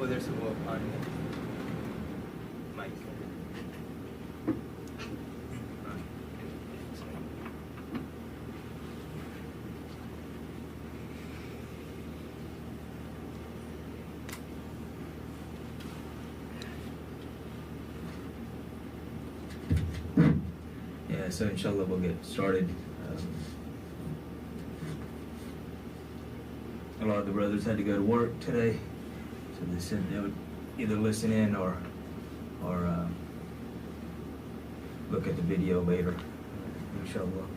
उधर से वो पानी mic Yeah, so inshallah we'll get started. A lot of the brothers had to go to work today, so they said they would either listen in or look at the video later, inshallah.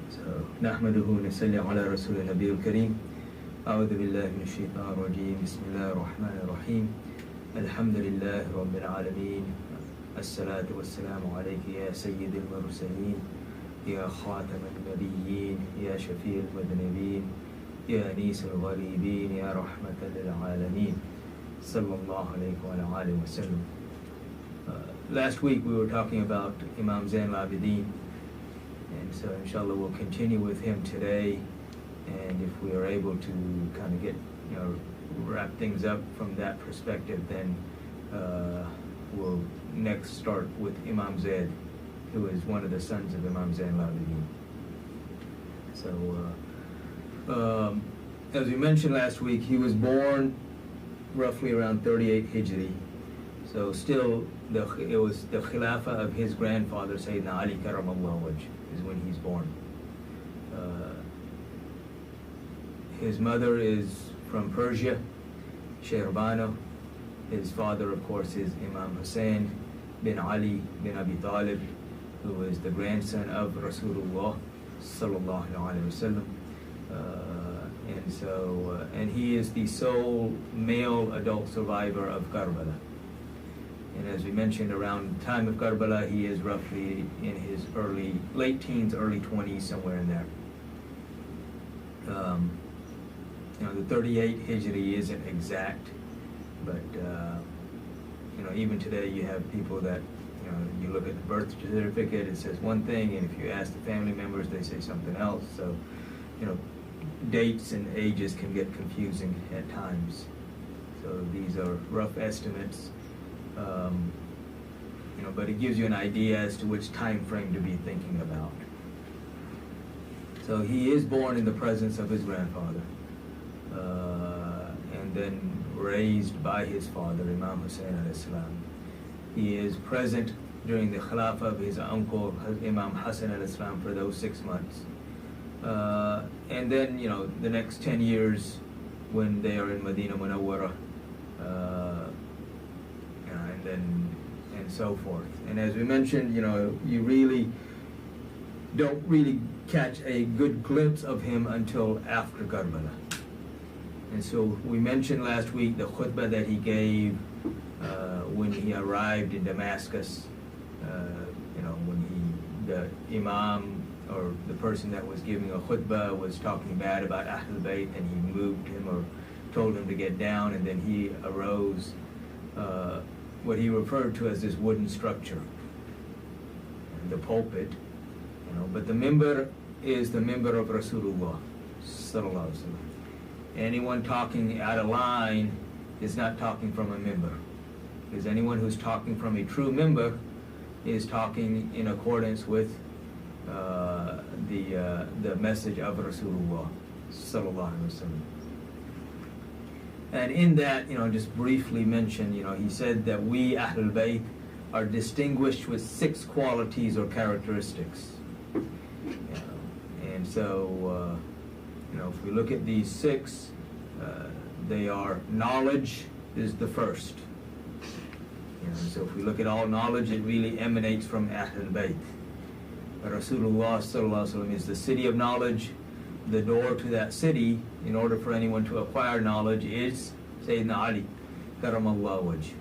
So, نحمده ونصلي على رسول النبي الكريم. أعوذ بالله من الشيطان الرجيم. بسم الله الرحمن الرحيم. الحمد لله رب العالمين. الصلاة والسلام عليك يا سيد المرسلين يا خاتم النبيين يا شفيع المذنبين يا أنيس الغريبين يا رحمة للعالمين صلى الله عليه وعلى آله وسلم. Last week we were talking about Imam Zainul Abedeen, and so inshallah we'll continue with him today, and if we are able to kind of get, wrap things up from that perspective, then we'll next start with Imam Zaid, who is one of the sons of Imam Zainul Abedeen. So, as we mentioned last week, he was born roughly around 38 Hijri. So still, it was the Khilafah of his grandfather, Sayyidina Ali Karamallahu Wajh, is when he's born. His mother is from Persia, Sherbano. His father, of course, is Imam Hussein bin Ali bin Abi Talib, who is the grandson of Rasulullah sallallahu alaihi wasallam. And he is the sole male adult survivor of Karbala. And as we mentioned, around the time of Karbala, he is roughly in his late teens, early 20s, somewhere in there. The 38 Hijri isn't exact, but even today you have people that, you look at the birth certificate, it says one thing, and if you ask the family members, they say something else. So, dates and ages can get confusing at times. So these are rough estimates, but it gives you an idea as to which time frame to be thinking about. So he is born in the presence of his grandfather, and then raised by his father, Imam Hussein al-Islam. He is present during the Khilafah of his uncle, Imam Hassan al-Islam, for those 6 months. And then, the next 10 years when they are in Medina Munawwara, and so forth. And as we mentioned, you really don't really catch a good glimpse of him until after Karbala. And so we mentioned last week the khutbah that he gave when he arrived in Damascus, when the Imam, or the person that was giving a khutbah, was talking bad about Ahlul Bayt, and he moved him or told him to get down, and then he arose, what he referred to as this wooden structure, the pulpit, but the minbar is the minbar of Rasulullah sallallahu alaihi wasallam. Anyone talking out of line is not talking from a minbar, because anyone who's talking from a true minbar is talking in accordance with the message of Rasulullah sallallahu alaihi wasallam. And in that, just briefly mention, he said that we Ahlul Bayt are distinguished with 6 qualities or characteristics. And so, if we look at these 6, they are: knowledge is the first. So if we look at all knowledge, it really emanates from Ahlul Bayt. Rasulullah sallallahu alaihi wasallam is the city of knowledge. The door to that city, in order for anyone to acquire knowledge, is Sayyidina Ali Karamallahu Wajh.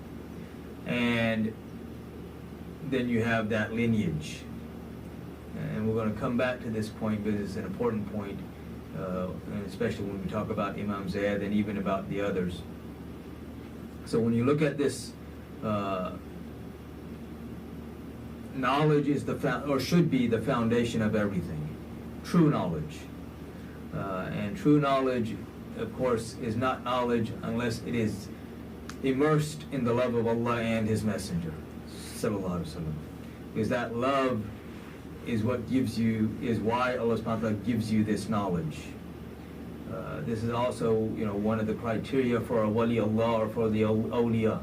And then you have that lineage. And we're going to come back to this point because it's an important point, and especially when we talk about Imam Zayd and even about the others. So when you look at this, knowledge is should be the foundation of everything. True knowledge. And true knowledge of course, is not knowledge unless it is immersed in the love of Allah and His Messenger, sallallahu alaihi wasallam. Because that love is what gives you, is why Allah subhanahu wa ta'ala gives you this knowledge. This is also, one of the criteria for a wali Allah, or for the awliya,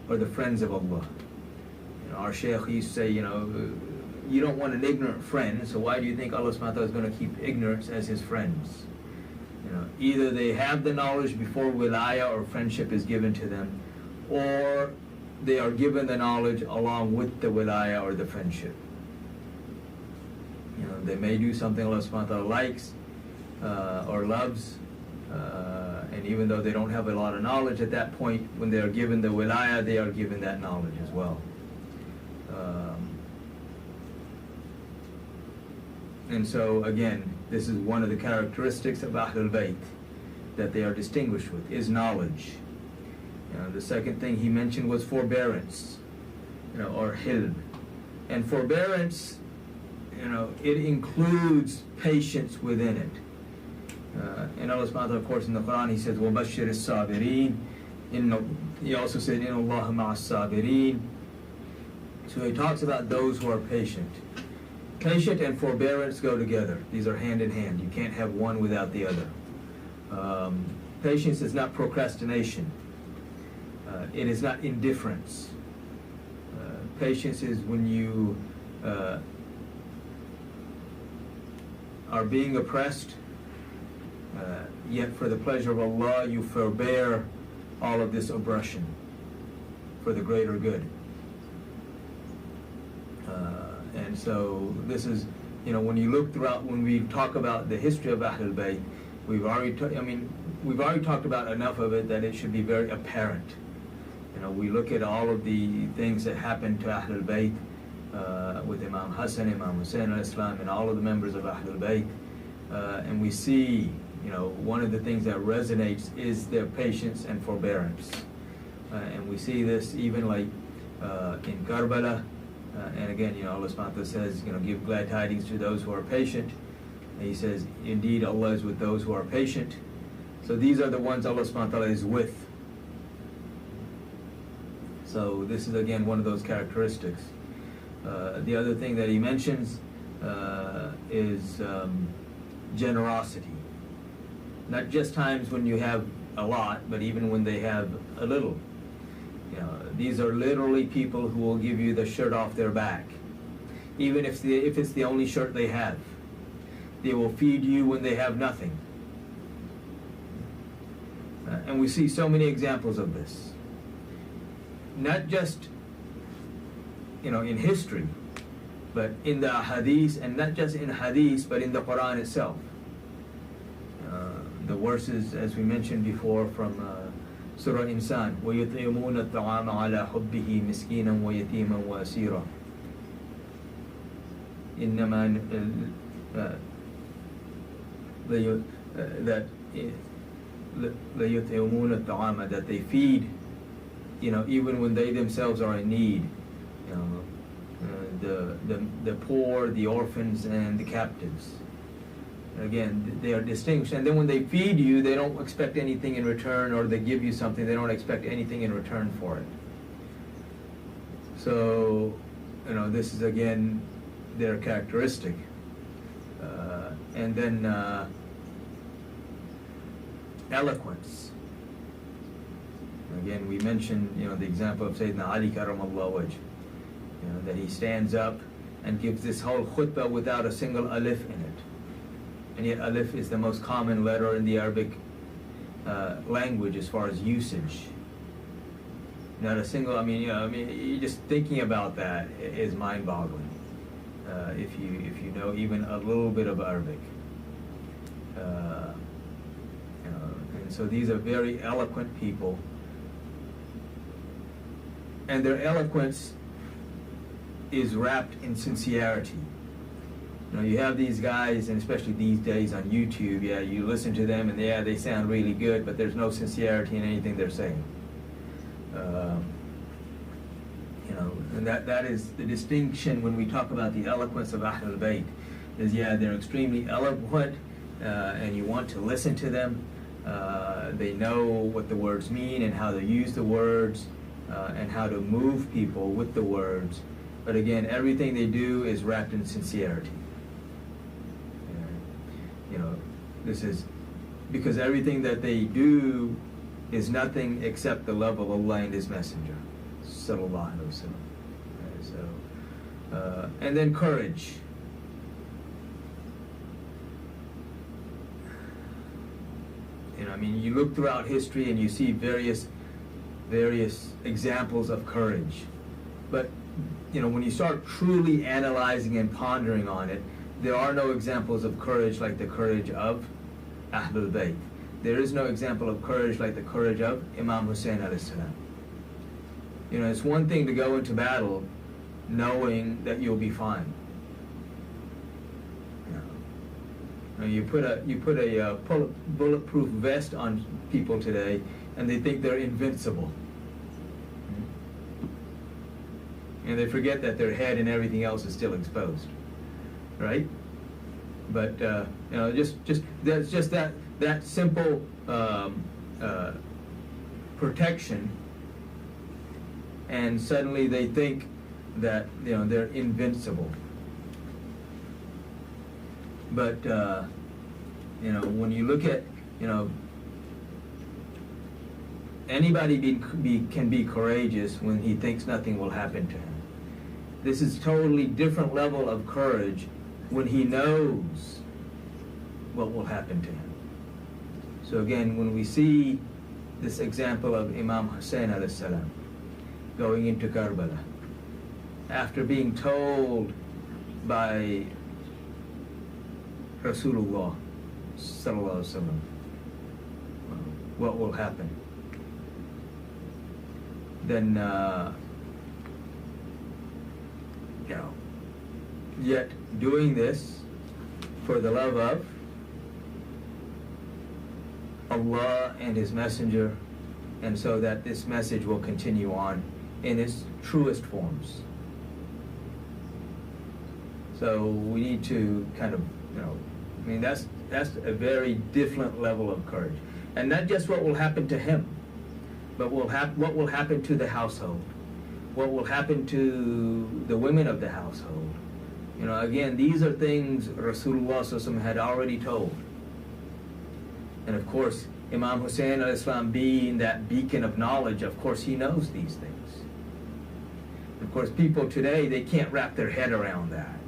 or the friends of Allah. Our Shaykh used to say, you don't want an ignorant friend, so why do you think Allah subhanahu wa ta'ala is going to keep ignorance as His friends? Either they have the knowledge before wilaya or friendship is given to them, or they are given the knowledge along with the wilaya or the friendship. They may do something Allah subhanahu wa ta'ala likes or loves, and even though they don't have a lot of knowledge at that point, when they are given the wilaya, they are given that knowledge as well. And so again, this is one of the characteristics of Ahlul Bayt that they are distinguished with, is knowledge. The second thing he mentioned was forbearance, or hilm. And forbearance, it includes patience within it. And Allah subhanahu wa ta'ala, of course, in the Quran, He says, وَبَشِّرِ الصَّابِرِينَ. He also said, إِنَّ اللَّهَ مَعَ الصَّابِرِينَ. So He talks about those who are patient. Patient and forbearance go together. These are hand in hand. You can't have one without the other. Patience is not procrastination. It is not indifference. Patience is when you are being oppressed, yet for the pleasure of Allah you forbear all of this oppression for the greater good. And so this is, when you look throughout, when we talk about the history of Ahlul Bayt, we've already talked about enough of it that it should be very apparent. We look at all of the things that happened to Ahlul Bayt with Imam Hassan, Imam Hussein al-Islam, and all of the members of Ahlul Bayt, and we see, one of the things that resonates is their patience and forbearance. And we see this even like in Karbala. And again, Allah subhanahu wa ta'ala says, give glad tidings to those who are patient. And He says, indeed, Allah is with those who are patient. So these are the ones Allah subhanahu wa ta'ala is with. So this is again one of those characteristics. The other thing that he mentions is generosity. Not just times when you have a lot, but even when they have a little. These are literally people who will give you the shirt off their back, even if it's the only shirt they have. They will feed you when they have nothing. And we see so many examples of this. Not just, in history, but in the hadith, and not just in hadith, but in the Quran itself. The verses, as we mentioned before, from Surah Insan, وَيُطْعِمُونَ الطَّعَامَ عَلَى حُبِّهِ مِسْكِينًا وَيَتِيمًا وَأَسِيرًا. إِنَّمَا لَيُطْعِمُونَ الطَّعَامَ, that they feed, even when they themselves are in need. The poor, the orphans, and the captives. Again, they are distinguished. And then when they feed you, they don't expect anything in return, or they give you something, they don't expect anything in return for it. So, this is again their characteristic. And then eloquence. Again, we mentioned, the example of Sayyidina Ali karamallahu wajh, that he stands up and gives this whole khutbah without a single alif in it. And yet alif is the most common letter in the Arabic language as far as usage. Not a single, just thinking about that is mind-boggling. If you know even a little bit of Arabic. And so these are very eloquent people. And their eloquence is wrapped in sincerity. You have these guys, and especially these days on YouTube, you listen to them and they sound really good, but there's no sincerity in anything they're saying. And that is the distinction when we talk about the eloquence of Ahlul Bayt, is they're extremely eloquent, and you want to listen to them, They know what the words mean and how to use the words and how to move people with the words. But again, everything they do is wrapped in sincerity. You know, this is because everything that they do is nothing except the love of Allah and His Messenger, sallallahu alaihi wasallam. And then courage. You know, I mean, you look throughout history and you see various examples of courage. But, you know, when you start truly analyzing and pondering on it, there are no examples of courage like the courage of Ahlul Bayt. There is no example of courage like the courage of Imam Hussein alayhi salam. You know, it's one thing to go into battle knowing that you'll be fine. You put a bulletproof vest on people today, and they think they're invincible, and they forget that their head and everything else is still exposed, right? But you know, that's just that simple protection, and suddenly they think that, you know, they're invincible. But you know, when you look at, you know, anybody can be courageous when he thinks nothing will happen to him. This is totally different level of courage when he knows what will happen to him. So again, when we see this example of Imam Hussein alayhi salam going into Karbala, after being told by Rasulullah sallallahu alaihi wasallam what will happen, then you know, yet doing this for the love of Allah and His Messenger, and so that this message will continue on in its truest forms. So we need to kind of, you know, I mean, that's a very different level of courage, and not just what will happen to him, but what will happen to the household, what will happen to the women of the household. You know, again, these are things Rasulullah sallallahu alaihi wasallam had already told. And of course, Imam Hussein alayhi salam, being that beacon of knowledge, of course he knows these things. Of course, people today, they can't wrap their head around that.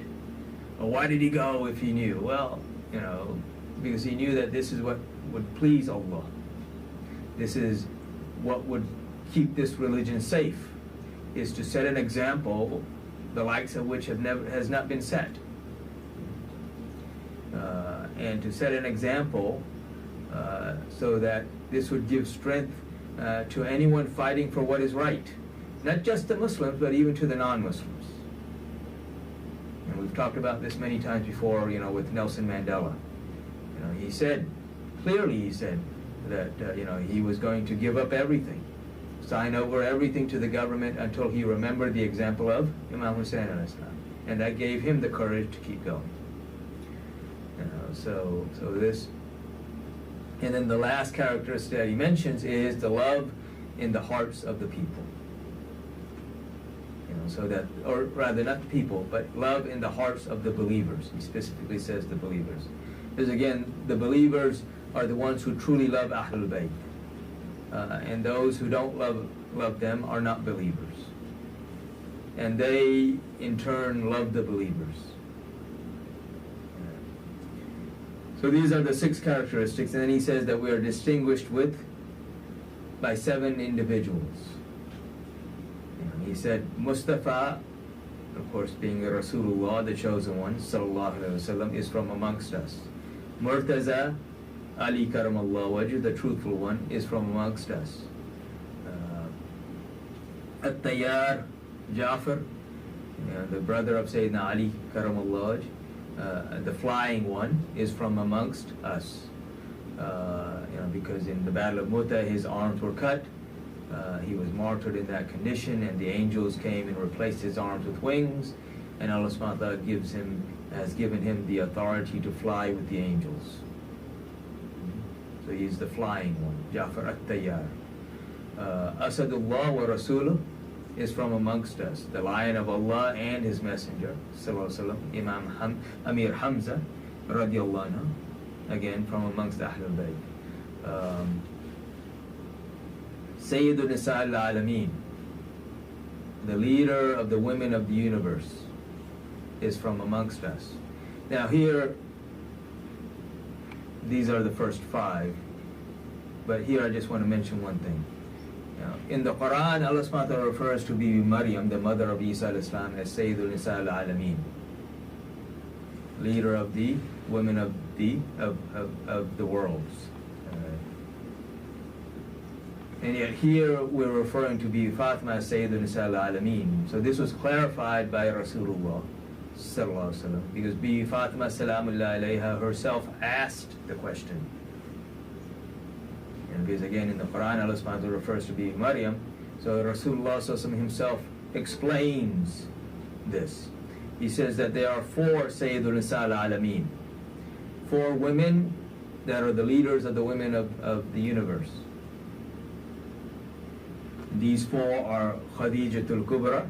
Well, why did he go if he knew? Well, you know, because he knew that this is what would please Allah. This is what would keep this religion safe, is to set an example the likes of which has not been set. And to set an example so that this would give strength to anyone fighting for what is right. Not just the Muslims, but even to the non-Muslims. And we've talked about this many times before, you know, with Nelson Mandela. You know, he said, clearly he said, that you know, he was going to give up everything, sign over everything to the government until he remembered the example of Imam Hussein alayhi salam. And that gave him the courage to keep going. You know, so this, and then the last characteristic that he mentions is the love in the hearts of the people. You know, so that, or rather not the people, but love in the hearts of the believers. He specifically says the believers. Because again, the believers are the ones who truly love Ahlul Bayt. And those who don't love them are not believers. And they, in turn, love the believers. So these are the 6 characteristics, and then he says that we are distinguished by 7 individuals. He said, Mustafa, of course being Rasulullah, the chosen one, sallallahu alaihi wasallam, is from amongst us. Murtaza, Ali Karamallah Wajh, the truthful one, is from amongst us. At-Tayyar, Jafar, the brother of Sayyidina Ali Karamallah Wajh, the flying one, is from amongst us. Because in the Battle of Mu'tah his arms were cut. He was martyred in that condition, and the angels came and replaced his arms with wings, and Allah subhanahu wa ta'ala has given him the authority to fly with the angels. So So he's the flying one, Ja'far at-Tayyar. Asadullah wa Rasuluh is from amongst us, the lion of Allah and His Messenger, sallallahu alaihi wasallam, Imam Amir Hamza, radiallahu anhu, again from amongst Ahlul Bayt. Sayyidun Nisa al-Alameen, the leader of the women of the universe, is from amongst us. Now here, these are the first 5, but here I just want to mention one thing. Now, in the Quran, Allah subhanahu wa ta'ala refers to Bibi Maryam, the mother of Isa al-Islam, as Sayyidul Nisa al-Alameen, leader of the women of the worlds. And yet here we're referring to Bibi Fatima as Sayyidul Nisa al-Alameen. So this was clarified by Rasulullah sallallahu alaihi wasallam, because Bibi Fatima salamullah alayha herself asked the question. And because again in the Quran Allah subhanahu wa ta'ala refers to Bibi Maryam, so Rasulullah sallallahu alaihi wasallam himself explains this. He says that there are 4 Sayyidul Nisa al-Alameen, 4 women that are the leaders of the women of the universe. These 4 are Khadijatul Kubra,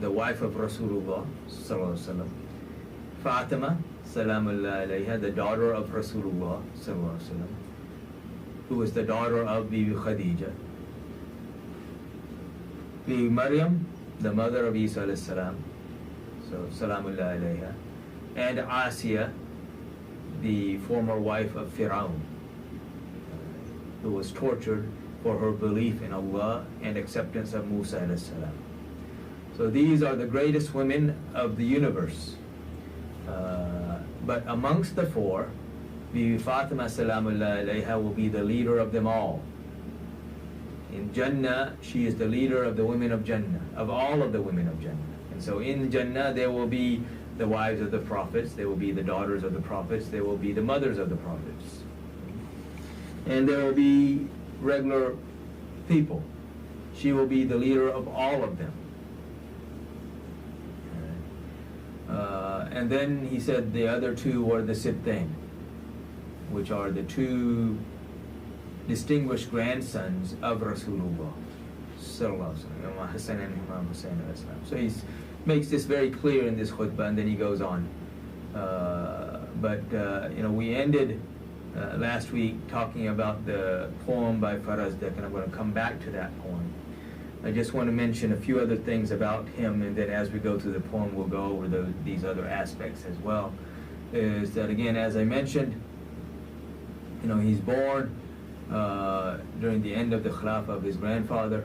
the wife of Rasulullah sallallahu alaihi wasallam; Fatima salamullah alayha, the daughter of Rasulullah sallallahu alaihi wasallam, who was the daughter of Bibi Khadija; Bibi Maryam, the mother of Isa alayhi salam, so salamullah alayha; and Asiya, the former wife of Fir'aun, who was tortured for her belief in Allah and acceptance of Musa alayhi salam. So these are the greatest women of the universe. But amongst the 4, Bibi Fatima salamullah alayha will be the leader of them all. In Jannah, she is the leader of the women of Jannah, of all of the women of Jannah. And so in Jannah there will be the wives of the prophets, there will be the daughters of the prophets, there will be the mothers of the prophets. And there will be regular people. She will be the leader of all of them. And then he said the other 2 were the Sibtain, which are the 2 distinguished grandsons of Rasulullah sallallahu alaihi wasallam, Imam Hassan and Imam Hussein alayhi salam. So he makes this very clear in this khutbah, and then he goes on. We ended last week talking about the poem by Farazdak, and I'm going to come back to that poem. I just want to mention a few other things about him, and then as we go through the poem, we'll go over these other aspects as well. Is that again, as I mentioned, he's born during the end of the Khilafah of his grandfather.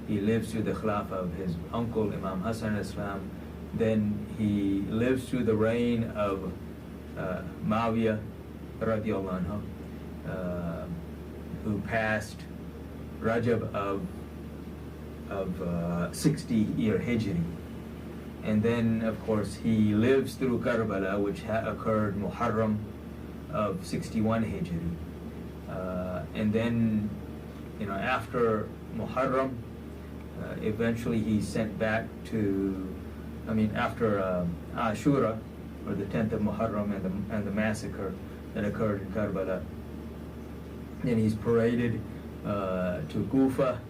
He lives through the Khilafah of his uncle, Imam Hassan al-Islam. Then he lives through the reign of Muawiyah radiallahu anhu, who passed Rajab of 60-year Hijri. And then, of course, he lives through Karbala, which occurred Muharram of 61 Hijri. And then, after Muharram, eventually he's sent back to, after Ashura, or the 10th of Muharram and the massacre that occurred in Karbala. Then he's paraded to Kufa.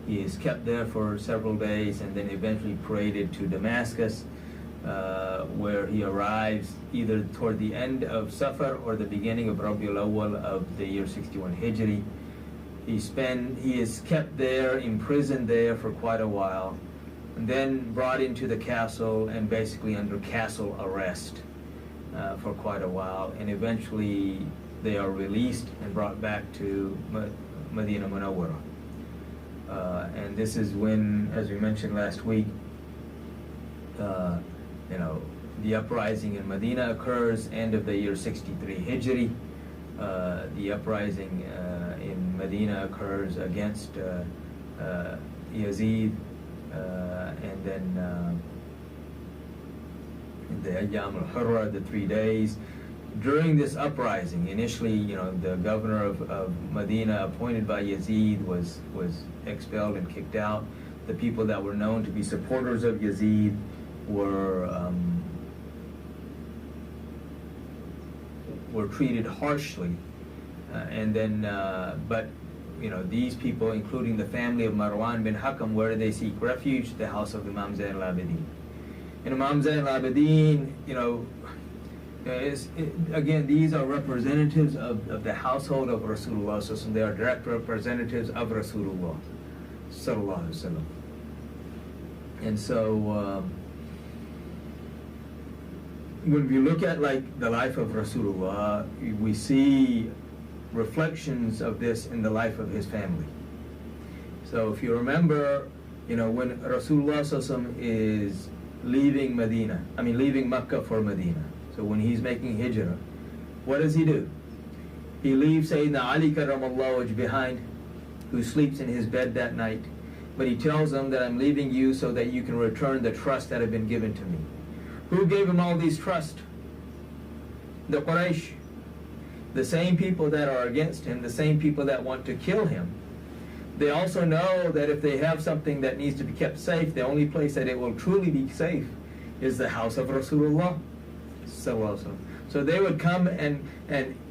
He is kept there for several days, and then eventually paraded to Damascus, where he arrives either toward the end of Safar or the beginning of Rabiul Awwal of the year 61 Hijri. He is kept there, imprisoned there for quite a while, and then brought into the castle and basically under castle arrest for quite a while, and eventually they are released and brought back to Medina Munawwara. And this is when, as we mentioned last week, the uprising in Medina occurs, end of the year 63 Hijri. The uprising in Medina occurs against Yazid, and then the Ayyam al-Hurra, the 3 days. During this uprising, initially, the governor of Medina, appointed by Yazid, was expelled and kicked out. The people that were known to be supporters of Yazid were treated harshly And then, but these people, including the family of Marwan bin Hakam, where do they seek refuge? The house of Imam Zainul Abedeen. And Imam Zainul Abedeen, again, these are representatives of the household of Rasulullah. So they are direct representatives of Rasulullah sallallahu alaihi wasallam. And so when we look at the life of Rasulullah, we see reflections of this in the life of his family. So if you remember, when Rasulullah sallallahu alaihi wasallam is leaving Makkah for Medina. So when he's making hijrah, what does he do? He leaves Sayyidina Ali karramallahu wajh behind, who sleeps in his bed that night. But he tells them that I'm leaving you so that you can return the trust that have been given to me. Who gave him all these trust? The Quraysh. The same people that are against him, the same people that want to kill him. They also know that if they have something that needs to be kept safe, the only place that it will truly be safe is the house of Rasulullah. So they would come and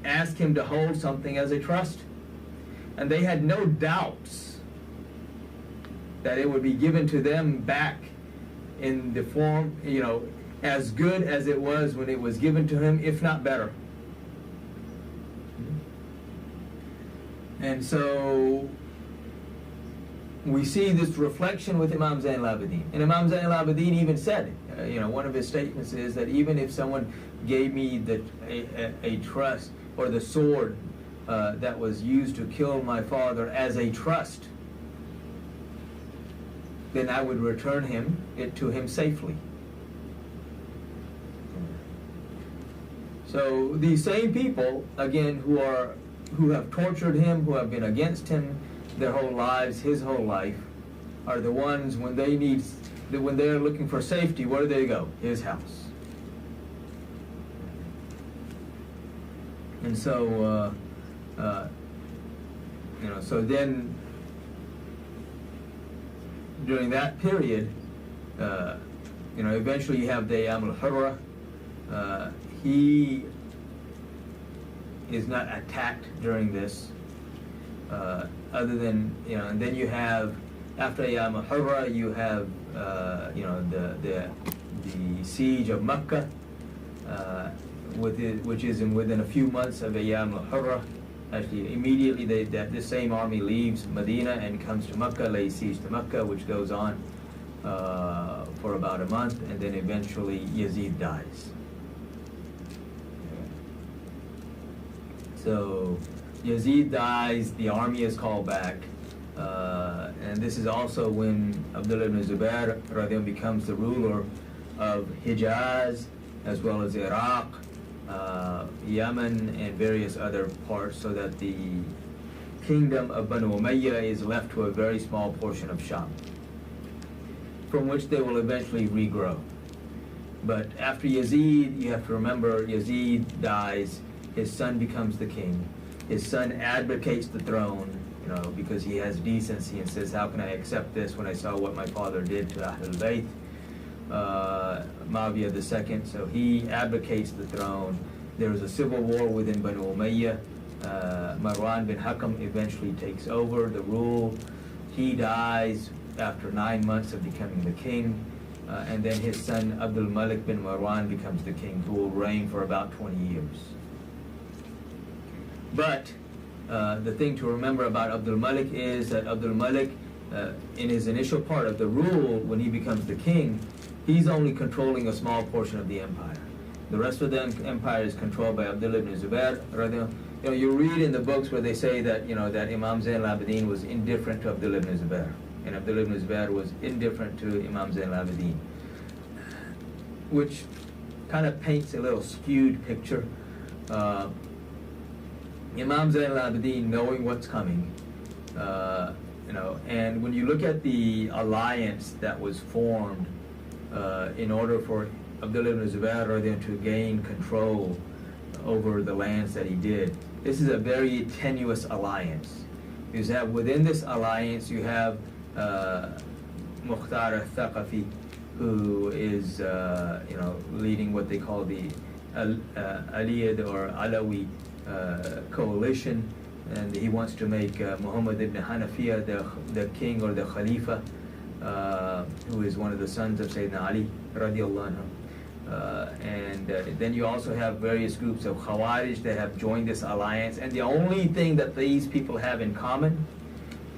ask him to hold something as a trust. And they had no doubts that it would be given to them back in the form, as good as it was when it was given to him, if not better. And so we see this reflection with Imam Zainul Abedeen. And Imam Zainul Abedeen even said, one of his statements is that even if someone gave me a trust or the sword that was used to kill my father as a trust, then I would return it to him safely. So these same people, again, who have tortured him, who have been against him their whole lives, his whole life, are the ones when they're looking for safety, where do they go? His house. And so, so then during that period, eventually you have the Ayyam al-Hurra. He is not attacked during this, other than, and then you have, after Ayyam al-Hurra, you have, the siege of Makkah, which is within a few months of Ayyam al-Hurra. Actually, immediately this same army leaves Medina and comes to Makkah, lays siege to Makkah, which goes on for about a month, and then eventually Yazid dies. So Yazid dies, the army is called back, and this is also when Abdullah ibn Zubair becomes the ruler of Hijaz, as well as Iraq, Yemen, and various other parts, so that the kingdom of Banu Umayyah is left to a very small portion of Sham, from which they will eventually regrow. But after Yazid, you have to remember, Yazid dies, his son becomes the king. His son advocates the throne, because he has decency and says, how can I accept this when I saw what my father did to Ahlul Bayt, Muawiyah II. So he advocates the throne. There is a civil war within Banu Umayyah. Marwan bin Hakam eventually takes over the rule. He dies after 9 months of becoming the king. And then his son Abdul Malik bin Marwan becomes the king, who will reign for about 20 years. But the thing to remember about Abdul Malik is that Abdul Malik, in his initial part of the rule, when he becomes the king, he's only controlling a small portion of the empire. The rest of the empire is controlled by Abdullah ibn Zubair. You read in the books where they say that that Imam Zainul Abedeen was indifferent to Abdullah ibn Zubair, and Abdullah ibn Zubair was indifferent to Imam Zainul Abedeen, which kind of paints a little skewed picture. Imam Zainul Abedeen, knowing what's coming, and when you look at the alliance that was formed in order for Abdullah ibn Zubair to gain control over the lands that he did, this is a very tenuous alliance. Because within this alliance you have Mukhtar al-Thaqafi, who is leading what they call the Aliyad or Alawi coalition, and he wants to make Muhammad ibn Hanafiya the king or the Khalifa, who is one of the sons of Sayyidina Ali radiallahu anhu. Then you also have various groups of Khawarij that have joined this alliance, and the only thing that these people have in common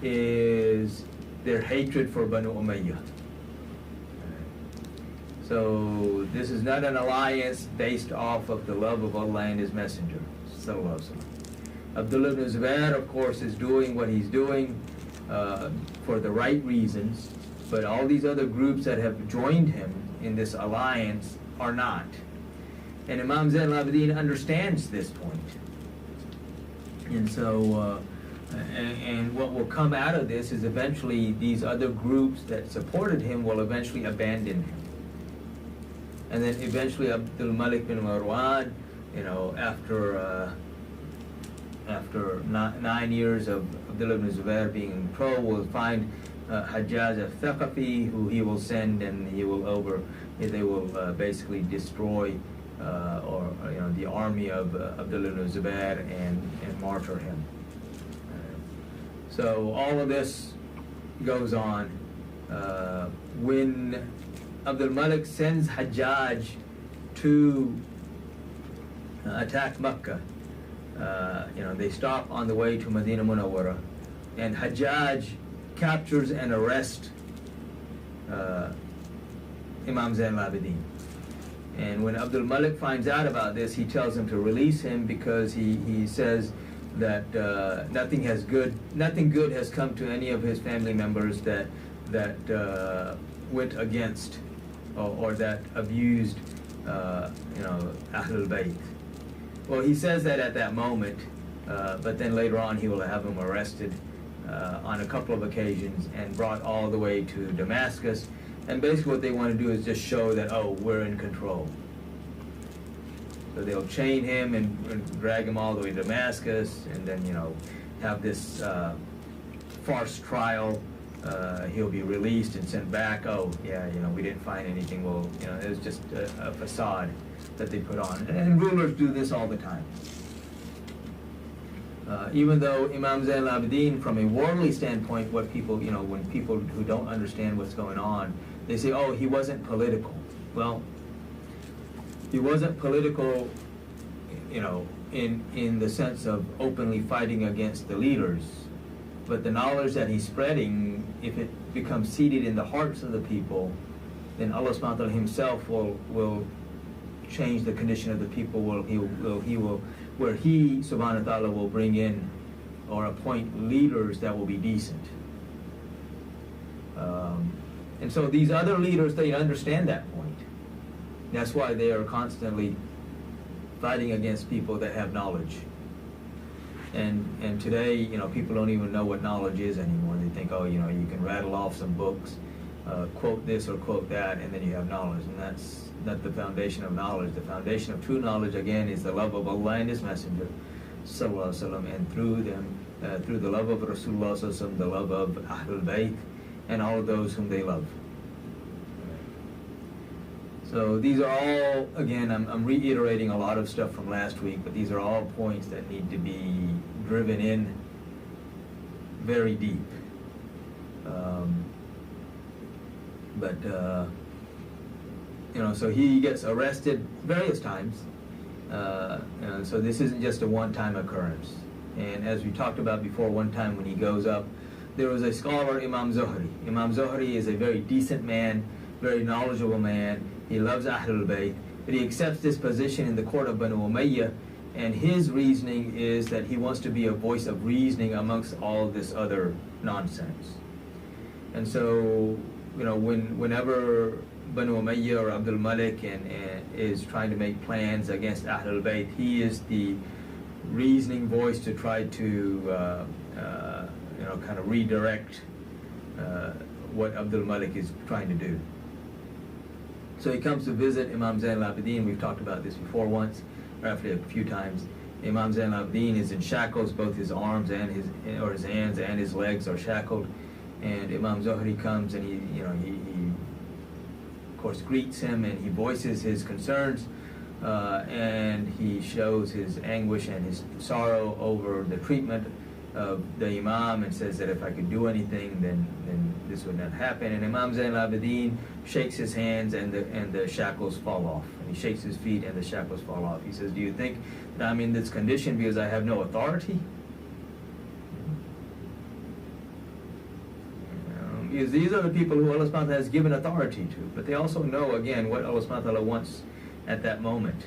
is their hatred for Banu Umayyah. So this is not an alliance based off of the love of Allah and His Messenger, sallallahu alaihi wasallam. Abdullah ibn Zubair, of course, is doing what he's doing for the right reasons, but all these other groups that have joined him in this alliance are not. And Imam Zainul Abedeen understands this point. And so, and what will come out of this is eventually these other groups that supported him will eventually abandon him. And then eventually Abdul Malik bin Marwan, you know, after 9 years of Abdullah ibn Zubair being in control, will find Hajjaj al-Thaqafi, who he will send, and they will basically destroy the army of Abdullah ibn Zubair and martyr him. So all of this goes on. When Abdul Malik sends Hajjaj to attack Mecca, they stop on the way to Medina Munawwara, and Hajjaj captures and arrests Imam Zainul Abedeen. And when Abdul Malik finds out about this, he tells him to release him, because he says that nothing good has come to any of his family members that went against or that abused Ahlul Bayt. Well, he says that at that moment, but then later on he will have him arrested on a couple of occasions and brought all the way to Damascus. And basically what they want to do is just show that, oh, we're in control. So they'll chain him and drag him all the way to Damascus, and then, have this farce trial. He'll be released and sent back. Oh, yeah, we didn't find anything. Well, it was just a facade that they put on. And rulers do this all the time. Even though Imam Zainul Abedeen, from a worldly standpoint, when people who don't understand what's going on, they say, oh, he wasn't political. Well, he wasn't political, in the sense of openly fighting against the leaders. But the knowledge that he's spreading, if it becomes seated in the hearts of the people, then Allah subhanahu wa ta'ala himself will change the condition of the people. Where he subhanahu wa ta'ala will bring in or appoint leaders that will be decent. And so these other leaders, they understand that point. That's why they are constantly fighting against people that have knowledge. And today, people don't even know what knowledge is anymore. They think, oh, you can rattle off some books, quote this or quote that, and then you have knowledge. And that's not the foundation of knowledge. The foundation of true knowledge, again, is the love of Allah and His Messenger, sallallahu alaihi wasallam, and through them, through the love of Rasulullah sallallahu alaihi wasallam, the love of Ahlul Bayt, and all of those whom they love. So these are all, again, I'm reiterating a lot of stuff from last week, but these are all points that need to be driven in very deep. So he gets arrested various times. So this isn't just a one-time occurrence. And as we talked about before, one time when he goes up, there was a scholar, Imam Zuhri. Imam Zuhri is a very decent man, very knowledgeable man. He loves Ahlul Bayt, but he accepts this position in the court of Banu Umayyah, and his reasoning is that he wants to be a voice of reasoning amongst all this other nonsense. And so, whenever Banu Umayyah or Abdul Malik is trying to make plans against Ahlul Bayt, he is the reasoning voice to try to kind of redirect what Abdul Malik is trying to do. So he comes to visit Imam Zainul Abedeen. We've talked about this before once, or actually a few times. Imam Zainul Abedeen is in shackles. Both his arms and his hands and his legs are shackled. And Imam Zuhri comes, and he of course greets him, and he voices his concerns, and he shows his anguish and his sorrow over the treatment of the Imam, and says that if I could do anything, then this would not happen. And Imam Zainul Abedeen shakes his hands, and the shackles fall off. And he shakes his feet, and the shackles fall off. He says, do you think that I'm in this condition because I have no authority? Because these are the people who Allah subhanahu wa ta'ala has given authority to, but they also know, again, what Allah subhanahu wa ta'ala wants at that moment.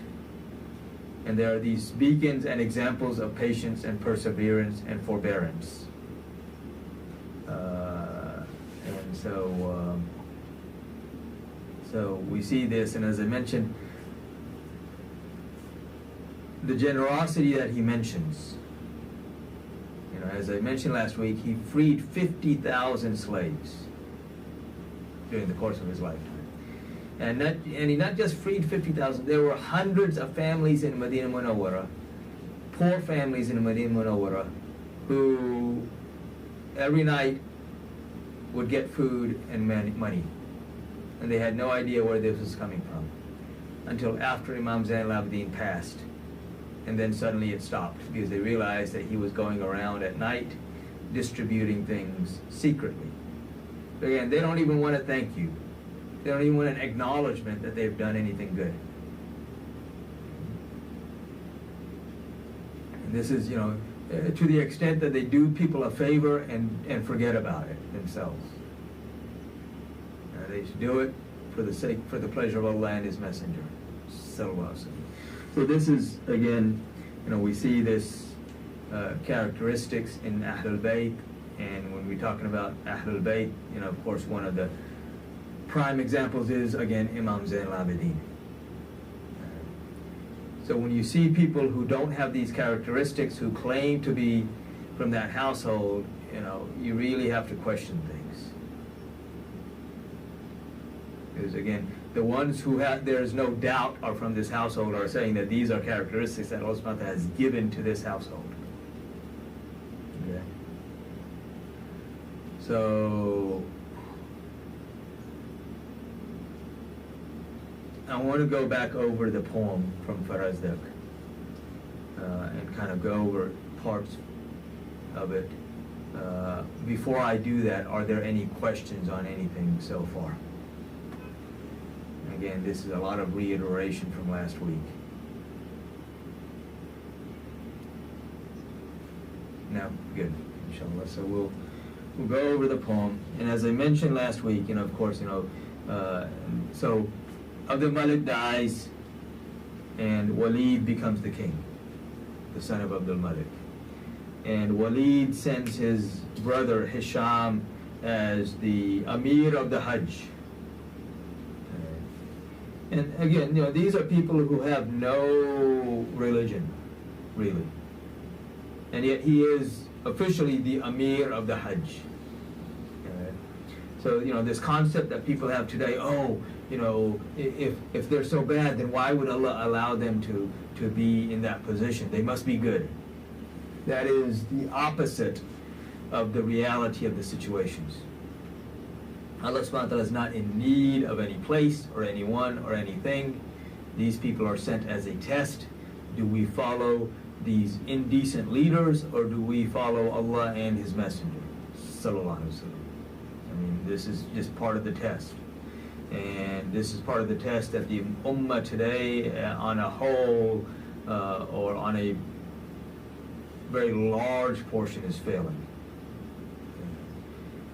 And there are these beacons and examples of patience and perseverance and forbearance. And so we see this, and as I mentioned, the generosity that he mentions. You know, as I mentioned last week, he freed 50,000 slaves during the course of his lifetime. And he not just freed 50,000, there were hundreds of families in Medina Munawwara, poor families in Medina Munawwara, who every night would get food and money. And they had no idea where this was coming from until after Imam Zainul Abedeen passed. And then suddenly it stopped because they realized that he was going around at night distributing things secretly. But again, they don't even want to thank you. They don't even want an acknowledgement that they've done anything good. And this is, you know, to the extent that they do people a favor and forget about it themselves. They should do it for the pleasure of Allah and His Messenger. So this is, again, you know, we see this characteristics in Ahlul Bayt, and when we're talking about Ahlul Bayt, you know, of course, one of the prime examples is, again, Imam Zainul Abedeen. So when you see people who don't have these characteristics, who claim to be from that household, you know, you really have to question things. Because again, the ones who there's no doubt are from this household are saying that these are characteristics that Allah subhanahu wa ta'ala has given to this household. Okay. So I want to go back over the poem from Farazdak and kind of go over parts of it. Before I do that, are there any questions on anything so far? Again, this is a lot of reiteration from last week. No, good, inshallah. So we'll go over the poem, and as I mentioned last week, you know, of course, you know, so Abdul Malik dies, and Walid becomes the king, the son of Abdul Malik, and Walid sends his brother Hisham as the Amir of the Hajj. And again, you know, these are people who have no religion, really. And yet he is officially the Amir of the Hajj. So, you know, this concept that people have today, oh, you know, if they're so bad, then why would Allah allow them to be in that position? They must be good. That is the opposite of the reality of the situations. Allah subhanahu wa ta'ala is not in need of any place or anyone or anything. These people are sent as a test. Do we follow these indecent leaders, or do we follow Allah and His Messenger? Sallallahu Alaihi Wasallam. I mean, this is just part of the test. And this is part of the test that the Ummah today, on a whole, or on a very large portion, is failing.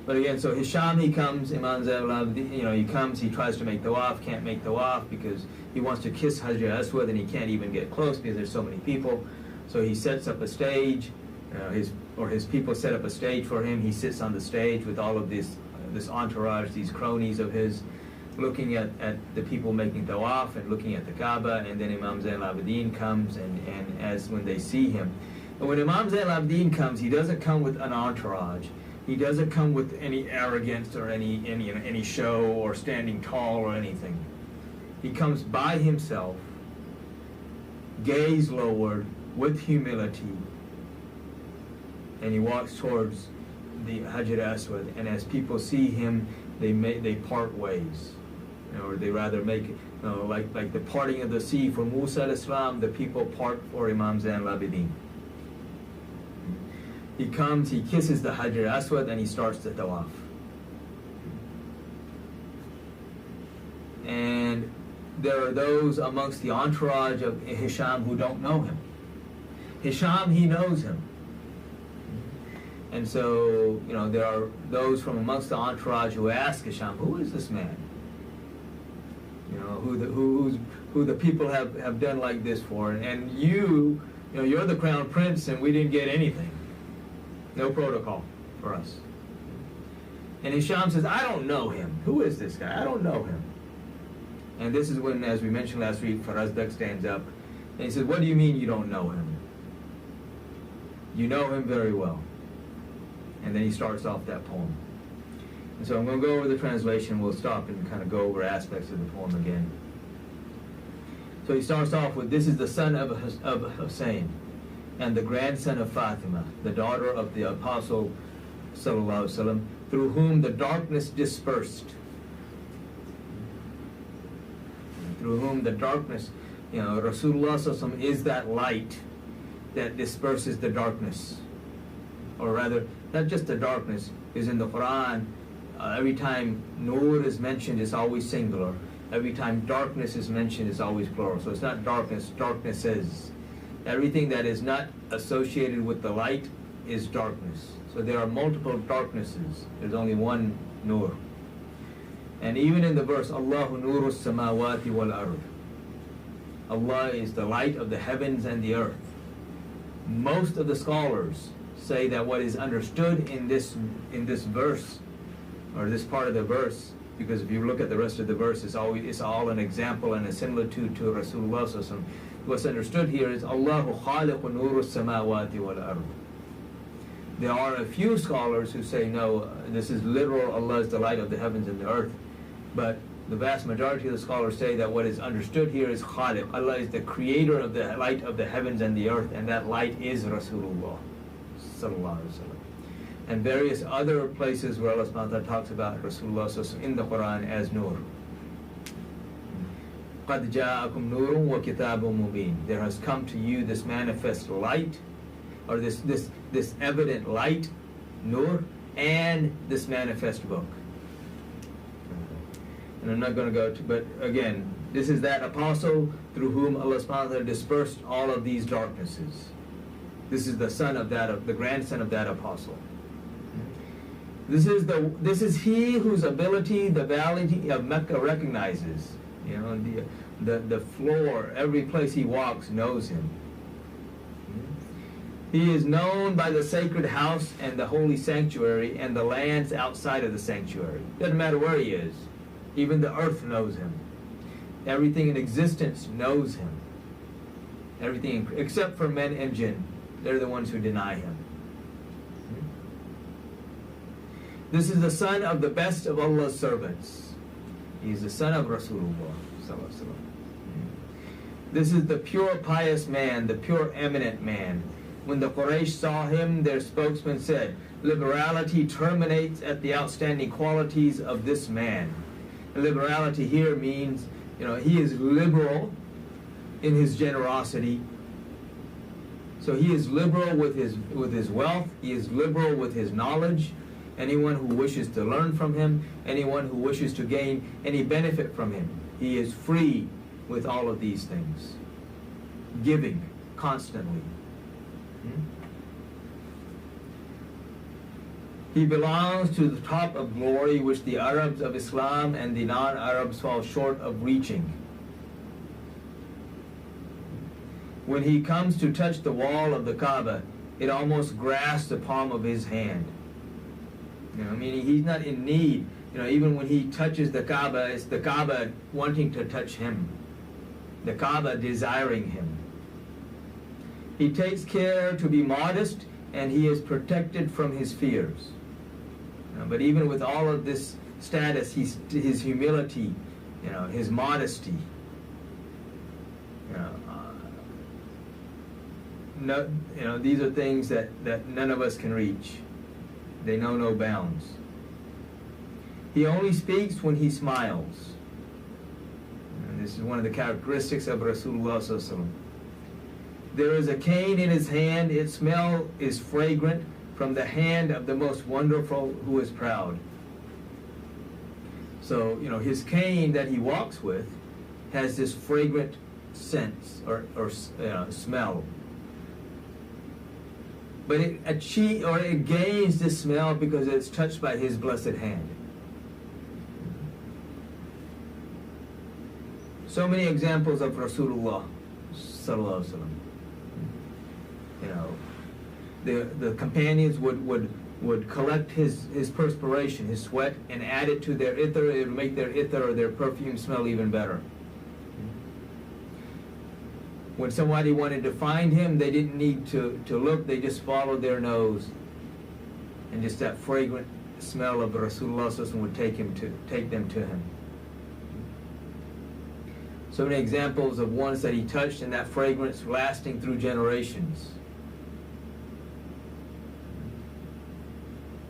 But again, so Hisham, he comes, Imam Zainul, you know, he comes, he tries to make tawaf, can't make tawaf because he wants to kiss Hajar Aswad and he can't even get close because there's so many people. So he sets up a stage, his people set up a stage for him. He sits on the stage with all of this entourage, these cronies of his, looking at the people making tawaf and looking at the Kaaba, and then Imam Zainul Abedeen comes, and as when they see him. And when Imam Zainul Abedeen comes, he doesn't come with an entourage. He doesn't come with any arrogance or any show or standing tall or anything. He comes by himself, gaze lowered, with humility, and he walks towards the Hajar Aswad. And as people see him, they part ways. or they rather make it, like the parting of the sea for Musa al-Islam, the people part for Imam Zainul Abedeen. He comes, he kisses the Hajar Aswad, and he starts the tawaf. And there are those amongst the entourage of Hisham who don't know him. Hisham, he knows him. And so, there are those from amongst the entourage who ask Hisham, who is this man? Who the people have done like this for? And you're the crown prince, and we didn't get anything. No protocol for us. And Hisham says, I don't know him. Who is this guy? I don't know him. And this is when, as we mentioned last week, Farazdak stands up and he says, what do you mean you don't know him? You know him very well. And then he starts off that poem. And so I'm going to go over the translation. We'll stop and kind of go over aspects of the poem again. So he starts off with, this is the son of Hussein and the grandson of Fatima, the daughter of the Apostle Sallallahu Alaihi Wasallam, through whom the darkness dispersed. Through whom the darkness, Rasulullah Sallallahu Alaihi Wasallam is that light that disperses the darkness. Or rather, not just the darkness, because in the Quran, every time Nur is mentioned, it's always singular. Every time darkness is mentioned, it's always plural. So it's not darkness, darknesses. Everything that is not associated with the light is darkness. So there are multiple darknesses. There's only one Nur. And even in the verse, Allahu nuru samawati wal ard. Allah is the light of the heavens and the earth. Most of the scholars say that what is understood in this verse, or this part of the verse, because if you look at the rest of the verse, it's all an example and a similitude to Rasulullah Sallallahu Alaihi Wasallam. What's understood here is Allahu khaliqu nuru samawati wal ard. There are a few scholars who say no, this is literal, Allah is the light of the heavens and the earth. But the vast majority of the scholars say that what is understood here is Khaliq. Allah is the creator of the light of the heavens and the earth, and that light is Rasulullah Sallallahu Alaihi Wasallam. And various other places where Allah subhanahu wa ta'ala talks about Rasulullah Sallallahu Alaihi Wasallam in the Quran as Nur. قَدْ جَاءَكُمْ نُورٌ وَكِتَابٌ مُبِينٌ. There has come to you this manifest light, or this evident light, Nur, and this manifest book. And I'm not going to go to, but again, this is that apostle through whom Allah subhanahu wa ta'ala dispersed all of these darknesses. This is the son of that, the grandson of that apostle. This is he whose ability the valley of Mecca recognizes. The floor, every place he walks knows him. He is known by the sacred house and the holy sanctuary and the lands outside of the sanctuary. Doesn't matter where he is. Even the earth knows him. Everything in existence knows him. Everything except for men and jinn. They're the ones who deny him. This is the son of the best of Allah's servants. He is the son of Rasulullah. This is the pure pious man, the pure eminent man. When the Quraysh saw him, their spokesman said, liberality terminates at the outstanding qualities of this man. Liberality here means, he is liberal in his generosity. So he is liberal with his wealth. He is liberal with his knowledge. Anyone who wishes to learn from him, anyone who wishes to gain any benefit from him, he is free with all of these things. Giving constantly. He belongs to the top of glory which the Arabs of Islam and the non-Arabs fall short of reaching. When he comes to touch the wall of the Kaaba, it almost grasps the palm of his hand. Meaning he's not in need. Even when he touches the Kaaba, it's the Kaaba wanting to touch him. The Kaaba desiring him. He takes care to be modest, and he is protected from his fears. But even with all of this status, his humility, his modesty, these are things that none of us can reach. They know no bounds. He only speaks when he smiles. This is one of the characteristics of Rasulullah sallallahu alaihi wasallam. There is a cane in his hand, its smell is fragrant from the hand of the most wonderful who is proud. So, his cane that he walks with has this fragrant sense or smell. But it gains this smell because it's touched by his blessed hand. So many examples of Rasulullah sallallahu alaihi wasallam. The companions would collect his perspiration, his sweat, and add it to their ithr. It would make their ithr or their perfume smell even better. When somebody wanted to find him, they didn't need to look, they just followed their nose. And just that fragrant smell of Rasulullah sallallahu alaihi wasallam would take them to him. So many examples of ones that he touched and that fragrance lasting through generations.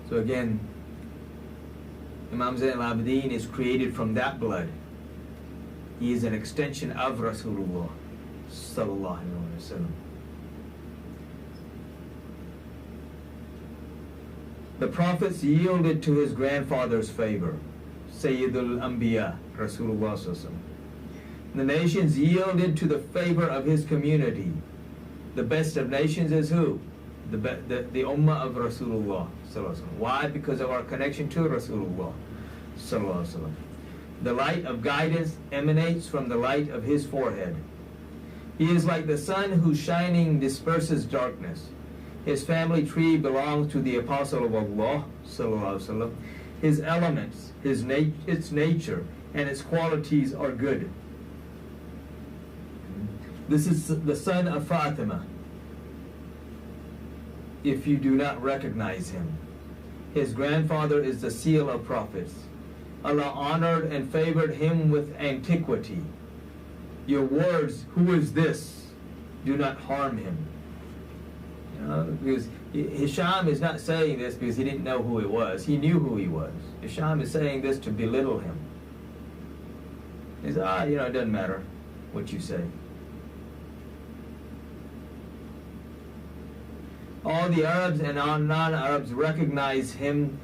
So again, Imam Zainul Abedeen is created from that blood. He is an extension of Rasulullah sallallahu alaihi wasallam. The prophets yielded to his grandfather's favor, Sayyidul Anbiya, Rasulullah sallallahu alaihi wasallam. The nations yielded to the favor of his community. The best of nations is who? The ummah of Rasulullah sallallahu alaihi wasallam. Why? Because of our connection to Rasulullah sallallahu alaihi wasallam. The light of guidance emanates from the light of his forehead. He is like the sun whose shining disperses darkness. His family tree belongs to the apostle of Allah sallallahu alaihi wasallam. His elements, its nature, and its qualities are good. This is the son of Fatima. If you do not recognize him, his grandfather is the seal of prophets. Allah honored and favored him with antiquity. Your words, who is this? Do not harm him. Because Hisham is not saying this because he didn't know who it was. He knew who he was. Hisham is saying this to belittle him. He says, it doesn't matter what you say. All the Arabs and non-Arabs recognize him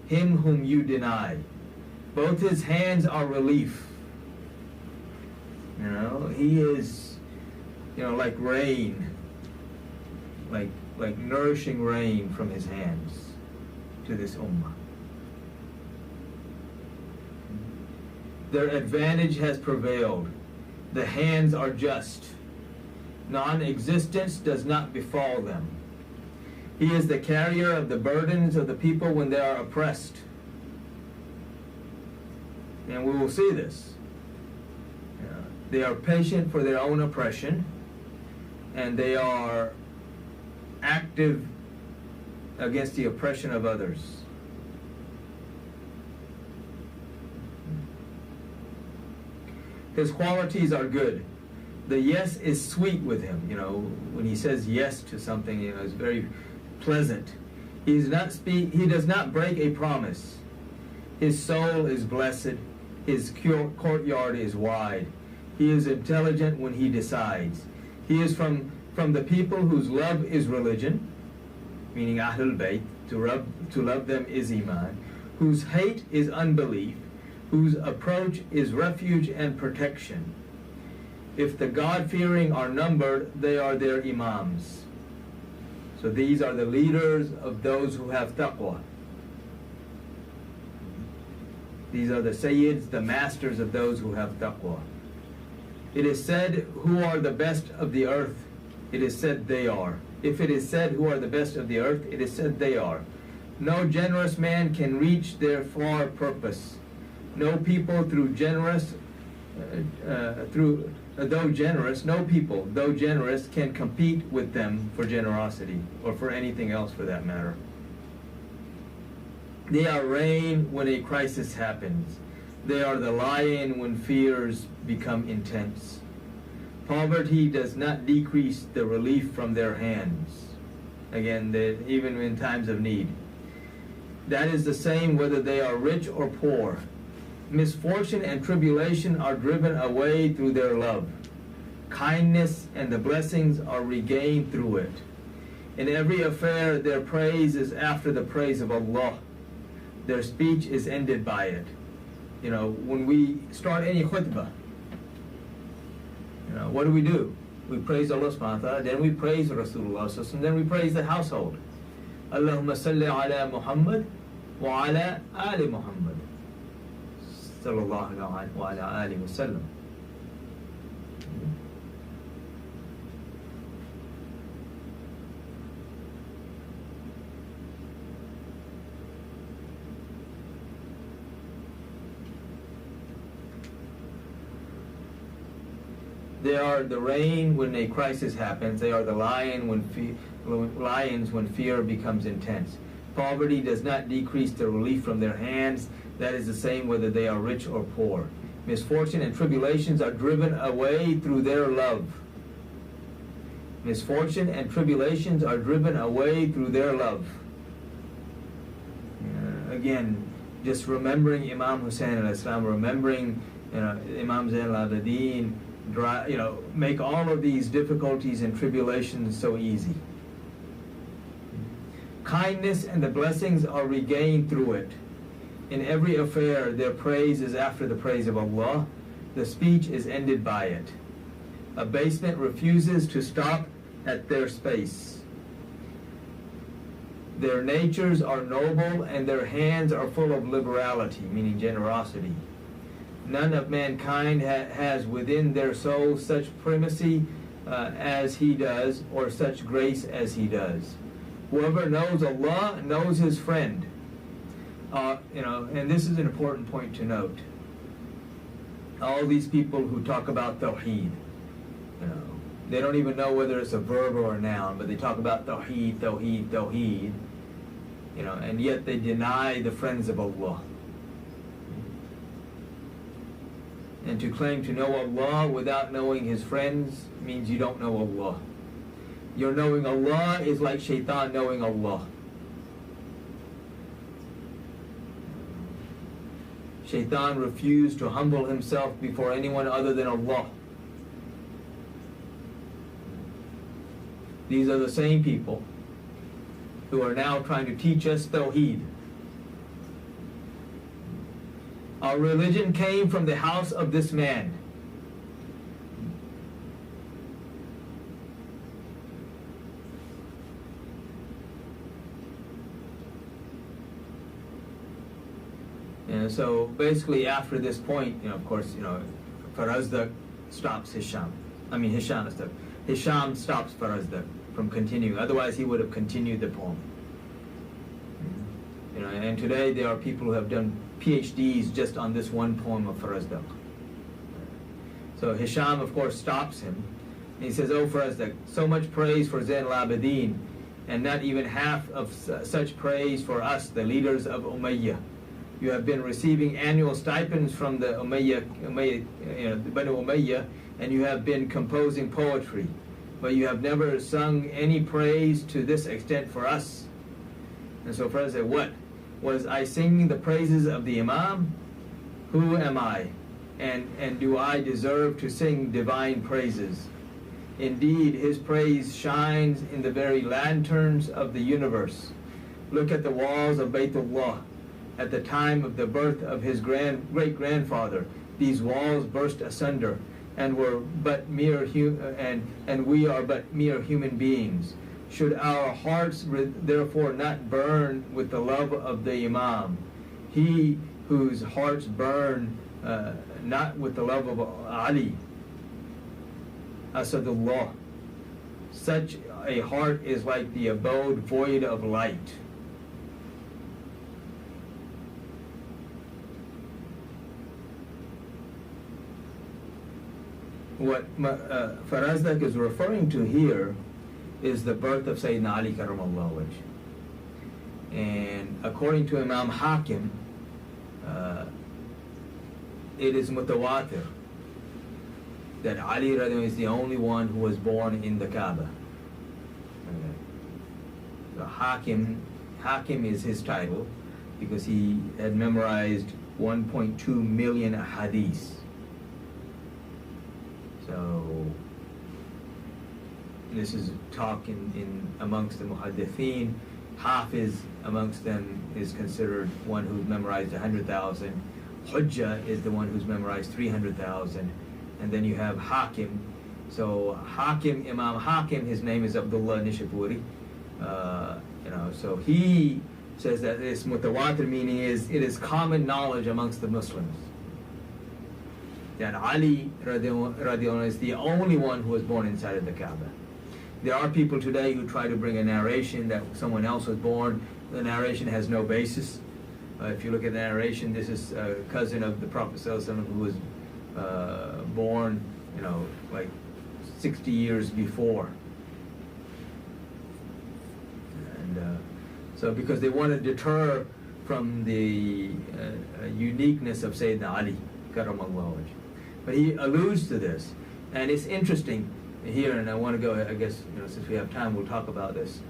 whom you deny. Both his hands are relief. He is, like rain, like nourishing rain from his hands to this ummah. Their advantage has prevailed. The hands are just. Non-existence does not befall them. He is the carrier of the burdens of the people when they are oppressed. And we will see this. They are patient for their own oppression, and they are active against the oppression of others. His qualities are good. The yes is sweet with him. When he says yes to something, it's very pleasant. He does not break a promise. His soul is blessed. His courtyard is wide. He is intelligent when he decides. He is from the people whose love is religion, meaning Ahlul Bayt. To love them is Iman. Whose hate is unbelief. Whose approach is refuge and protection. If the God-fearing are numbered, they are their Imams. So these are the leaders of those who have taqwa. These are the Sayyids, the masters of those who have taqwa. It is said, who are the best of the earth? It is said they are. If it is said, who are the best of the earth? It is said they are. No generous man can reach their far purpose. No people though generous, can compete with them for generosity, or for anything else for that matter. They are rain when a crisis happens. They are the lion when fears become intense. Poverty does not decrease the relief from their hands. Again, even in times of need. That is the same whether they are rich or poor. Misfortune and tribulation are driven away through their love. Kindness and the blessings are regained through it. In every affair, their praise is after the praise of Allah. Their speech is ended by it. You know, when we start any khutbah, you know, what do? We praise Allah subhanahu wa ta'ala, then we praise Rasulullah, then we praise the household. Allahumma salli ala Muhammad wa ala ali Muhammad sallallahu alayhi wa ala alihi wa sallam. They are the rain when a crisis happens. They are the lions when fear becomes intense. Poverty does not decrease the relief from their hands. That is the same whether they are rich or poor. Misfortune and tribulations are driven away through their love. Misfortune and tribulations are driven away through their love. Again, just remembering Imam Hussein al-Islam, remembering Imam Zainul Abedeen, make all of these difficulties and tribulations so easy. Kindness and the blessings are regained through it. In every affair, their praise is after the praise of Allah. The speech is ended by it. Abasement refuses to stop at their space. Their natures are noble and their hands are full of liberality, meaning generosity. None of mankind has within their soul such primacy as he does, or such grace as he does. Whoever knows Allah knows his friend. And this is an important point to note. All these people who talk about Tawheed, they don't even know whether it's a verb or a noun, but they talk about Tawheed, Tawheed, Tawheed, and yet they deny the friends of Allah. And to claim to know Allah without knowing his friends means you don't know Allah. Your knowing Allah is like shaitan knowing Allah. Shaitan refused to humble himself before anyone other than Allah. These are the same people who are now trying to teach us Tawheed. Our religion came from the house of this man. And so basically after this point, of course, Farazdak stops Hisham. Hisham stops Farazdak from continuing. Otherwise he would have continued the poem. And today there are people who have done PhDs just on this one poem of Farazdak. So Hisham, of course, stops him. And he says, "Oh Farazdak, so much praise for Zainul Abedeen, and not even half of such praise for us, the leaders of Umayyah. You have been receiving annual stipends from the Banu Umayyah, and you have been composing poetry, but you have never sung any praise to this extent for us." And so Farazdak said, "What? Was I singing the praises of the Imam? Who am I? And do I deserve to sing divine praises? Indeed, his praise shines in the very lanterns of the universe. Look at the walls of Baytullah. At the time of the birth of his great-grandfather, these walls burst asunder, and were but mere and we are but mere human beings. Should our hearts therefore not burn with the love of the Imam, he whose hearts burn not with the love of Ali, Asadullah? Such a heart is like the abode void of light." What Farazdak is referring to here is the birth of Sayyidina Ali Karamallahu wajh. And according to Imam Hakim, it is mutawatir that Ali radhiyallahu is the only one who was born in the Kaaba. So Hakim is his title because he had memorized 1.2 million hadiths. So this is talk in amongst the muhaddithin. Hafiz amongst them is considered one who's memorized 100,000. Hujjah is the one who's memorized 300,000. And then you have Hakim. So Hakim, Imam Hakim, his name is Abdullah Nishapuri. So he says that this mutawatir meaning is it is common knowledge amongst the Muslims that Ali radiallahu anhu is the only one who was born inside of the Kaaba. There are people today who try to bring a narration that someone else was born. The narration has no basis. If you look at the narration, this is a cousin of the Prophet ﷺ who was born, like 60 years before. And so because they want to deter from the uniqueness of Sayyidina Ali, karamallahu wajh. But he alludes to this, and it's interesting here, and I want to go, I guess, since we have time, we'll talk about this.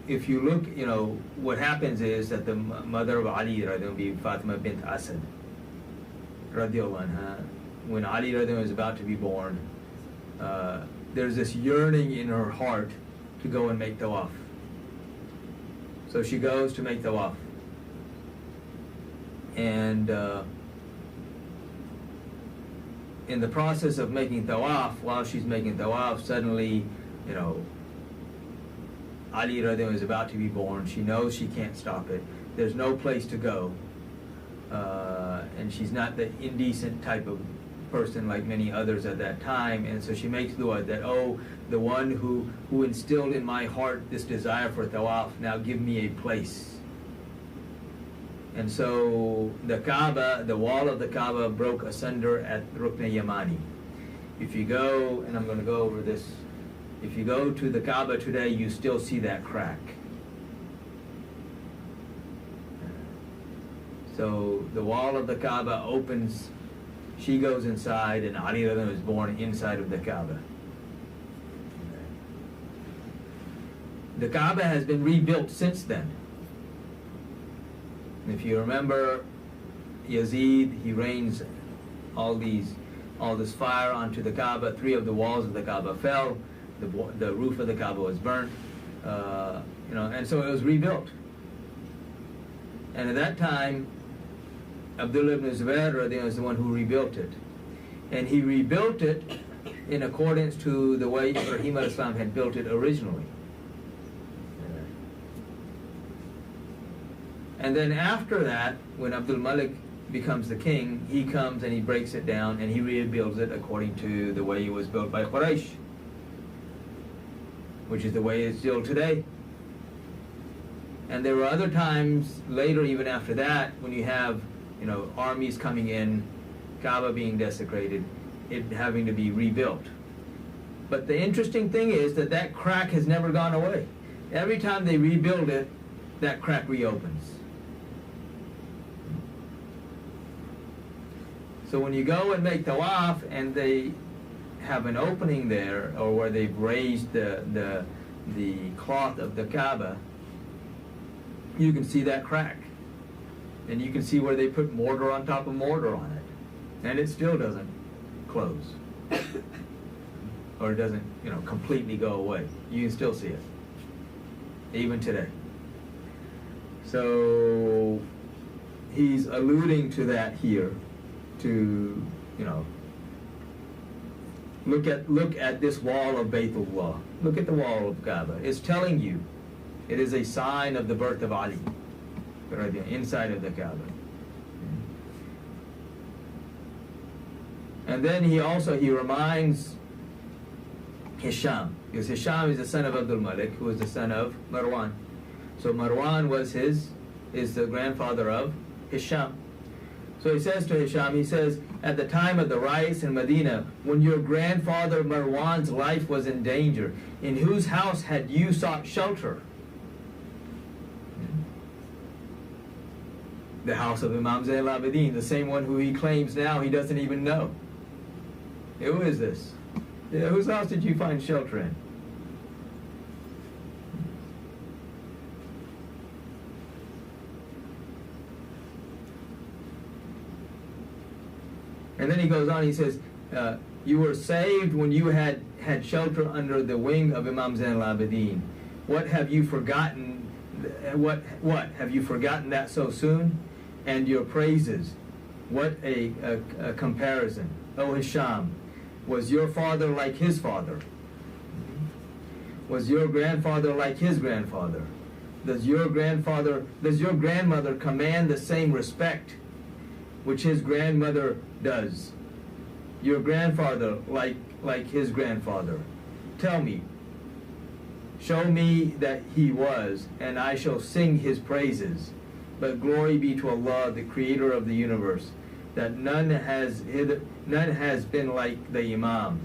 If you look, what happens is that the mother of Ali, Fatima bint Asad, radiallahu anha, when Ali radiallahu anha is about to be born, there's this yearning in her heart to go and make tawaf. So she goes to make tawaf. And in the process of making tawaf, while she's making tawaf, suddenly, Ali radiallahu anhu is about to be born. She knows she can't stop it. There's no place to go. And she's not the indecent type of person like many others at that time. And so she makes dua that, oh, the one who instilled in my heart this desire for tawaf, now give me a place. And so the Kaaba, the wall of the Kaaba broke asunder at Rukn Yamani. If you go, and I'm going to go over this, if you go to the Kaaba today, you still see that crack. So the wall of the Kaaba opens, she goes inside, and Ali radiallahu anhu is born inside of the Kaaba. The Kaaba has been rebuilt since then. If you remember, Yazid, he rains all this fire onto the Kaaba. 3 of the walls of the Kaaba fell. The roof of the Kaaba was burnt. And so it was rebuilt. And at that time, Abdullah ibn Zubayr is the one who rebuilt it. And he rebuilt it in accordance to the way Ibrahim al-Islam had built it originally. And then after that, when Abdul Malik becomes the king, he comes and he breaks it down and he rebuilds it according to the way it was built by Quraysh, which is the way it's still today. And there were other times later, even after that, when you have, armies coming in, Kaaba being desecrated, it having to be rebuilt. But the interesting thing is that crack has never gone away. Every time they rebuild it, that crack reopens. So when you go and make tawaf and they have an opening there, or where they've raised the cloth of the Kaaba, you can see that crack. And you can see where they put mortar on top of mortar on it. And it still doesn't close. Or it doesn't, completely go away. You can still see it. Even today. So he's alluding to that here. To, look at this wall of Baytullah. Look at the wall of Kaaba. It's telling you, it is a sign of the birth of Ali, inside of the Kaaba. And then he reminds Hisham, because Hisham is the son of Abdul Malik, who is the son of Marwan. So Marwan is the grandfather of Hisham. So he says to Hisham, he says, at the time of the riots in Medina, when your grandfather Marwan's life was in danger, in whose house had you sought shelter? The house of Imam Zainul Abedeen, the same one who he claims now he doesn't even know. Who is this? Whose house did you find shelter in? And then he goes on, he says, you were saved when you had shelter under the wing of Imam Zainul Abedeen. What have you forgotten? What have you forgotten that so soon? And your praises. What a comparison. O Hisham, was your father like his father? Was your grandfather like his grandfather? Does your grandmother command the same respect which his grandmother does? Your grandfather like his grandfather? Tell me. Show me that he was, and I shall sing his praises. But glory be to Allah, the creator of the universe, that none has been like the Imam,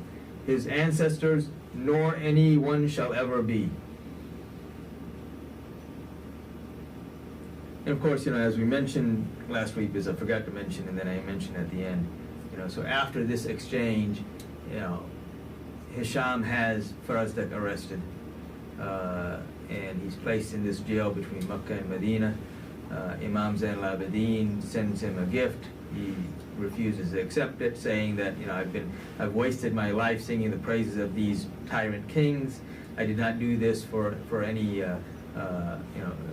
his ancestors, nor anyone shall ever be. And of course, as we mentioned last week, because I forgot to mention, and then I mentioned at the end, so after this exchange, Hisham has Farazdak arrested, and he's placed in this jail between Mecca and Medina. Imam Zainul Abedeen sends him a gift. He refuses to accept it, saying that I've wasted my life singing the praises of these tyrant kings. I did not do this for any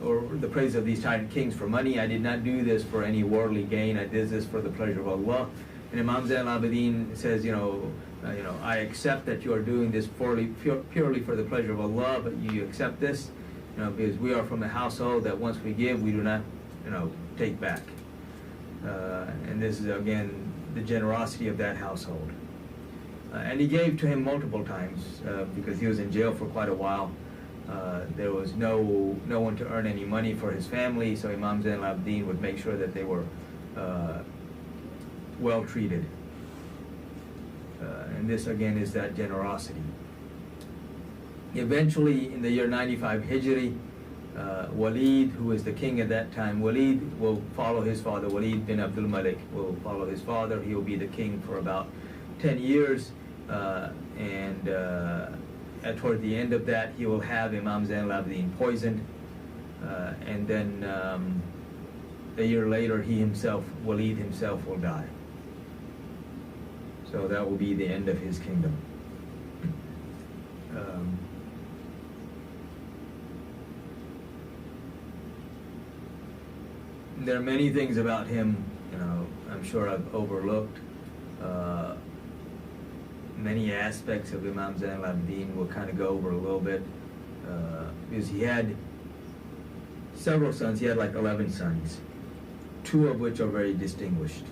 or the praise of these tyrant kings for money. I did not do this for any worldly gain. I did this for the pleasure of Allah. And Imam Zainul Abedeen says, I accept that you are doing this purely for the pleasure of Allah, but you accept this, because we are from a household that once we give, we do not, take back. And this is, again, the generosity of that household. And he gave to him multiple times, because he was in jail for quite a while. There was no one to earn any money for his family, so Imam Zainul Abedeen would make sure that they were well treated. And this again is that generosity. Eventually, in the year 95 Hijri, Walid, who is the king at that time, Walid will follow his father. Walid bin Abdul Malik will follow his father. He will be the king for about 10 years. Toward the end of that, he will have Imam Zainul Abedeen poisoned. And then a year later, Walid himself will die. So that will be the end of his kingdom. There are many things about him, I'm sure I've overlooked. Many aspects of Imam Zainul Abedeen we'll kind of go over a little bit. Because he had several sons. He had like 11 sons, 2 of which are very distinguished.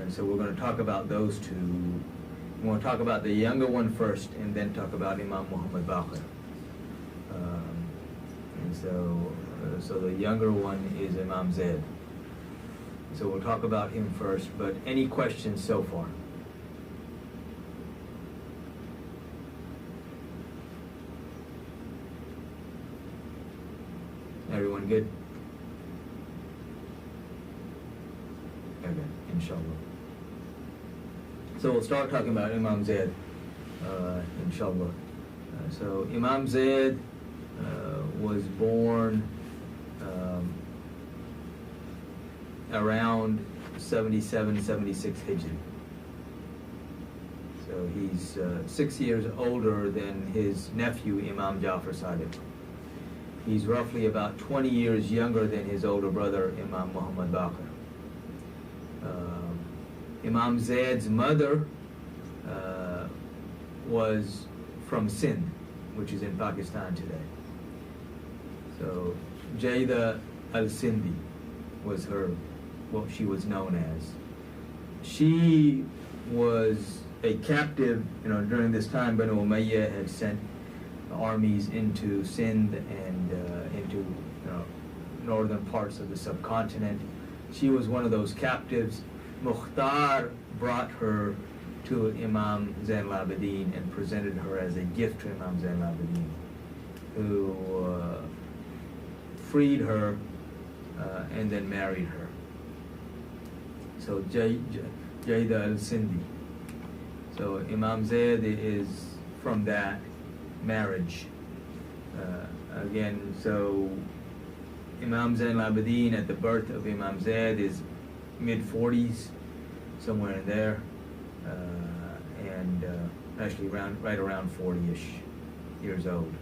And so we're going to talk about those 2. We want to talk about the younger one first, and then talk about Imam Muhammad Baqir. So the younger one is Imam Zaid. So we'll talk about him first, but any questions so far? Everyone good? Okay, inshallah. So we'll start talking about Imam Zaid, inshallah. So Imam Zaid was born around 77, 76 Hijri. So he's 6 years older than his nephew, Imam Jafar Sadiq. He's roughly about 20 years younger than his older brother, Imam Muhammad Baqir. Imam Zaid's mother was from Sindh, which is in Pakistan today. So Jaida al-Sindhi was what she was known as. She was a captive, during this time Banu Umayyah had sent armies into Sindh and into northern parts of the subcontinent. She was one of those captives. Mukhtar brought her to Imam Zainul Abedeen and presented her as a gift to Imam Zainul Abedeen, who freed her and then married her. So Jaida al-Sindhi. So Imam Zaid is from that marriage. Again, so Imam Zainul Abedeen at the birth of Imam Zaid is mid-40s. somewhere in there, and actually right around 40-ish years old.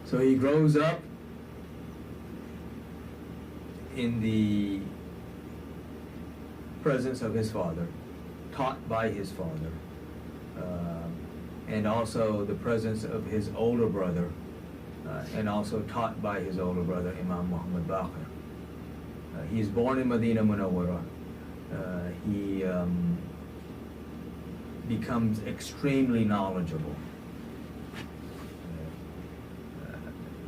So he grows up in the presence of his father, taught by his father, and also the presence of his older brother, and also taught by his older brother, Imam Muhammad Baqir. He is born in Medina Munawwara. He becomes extremely knowledgeable,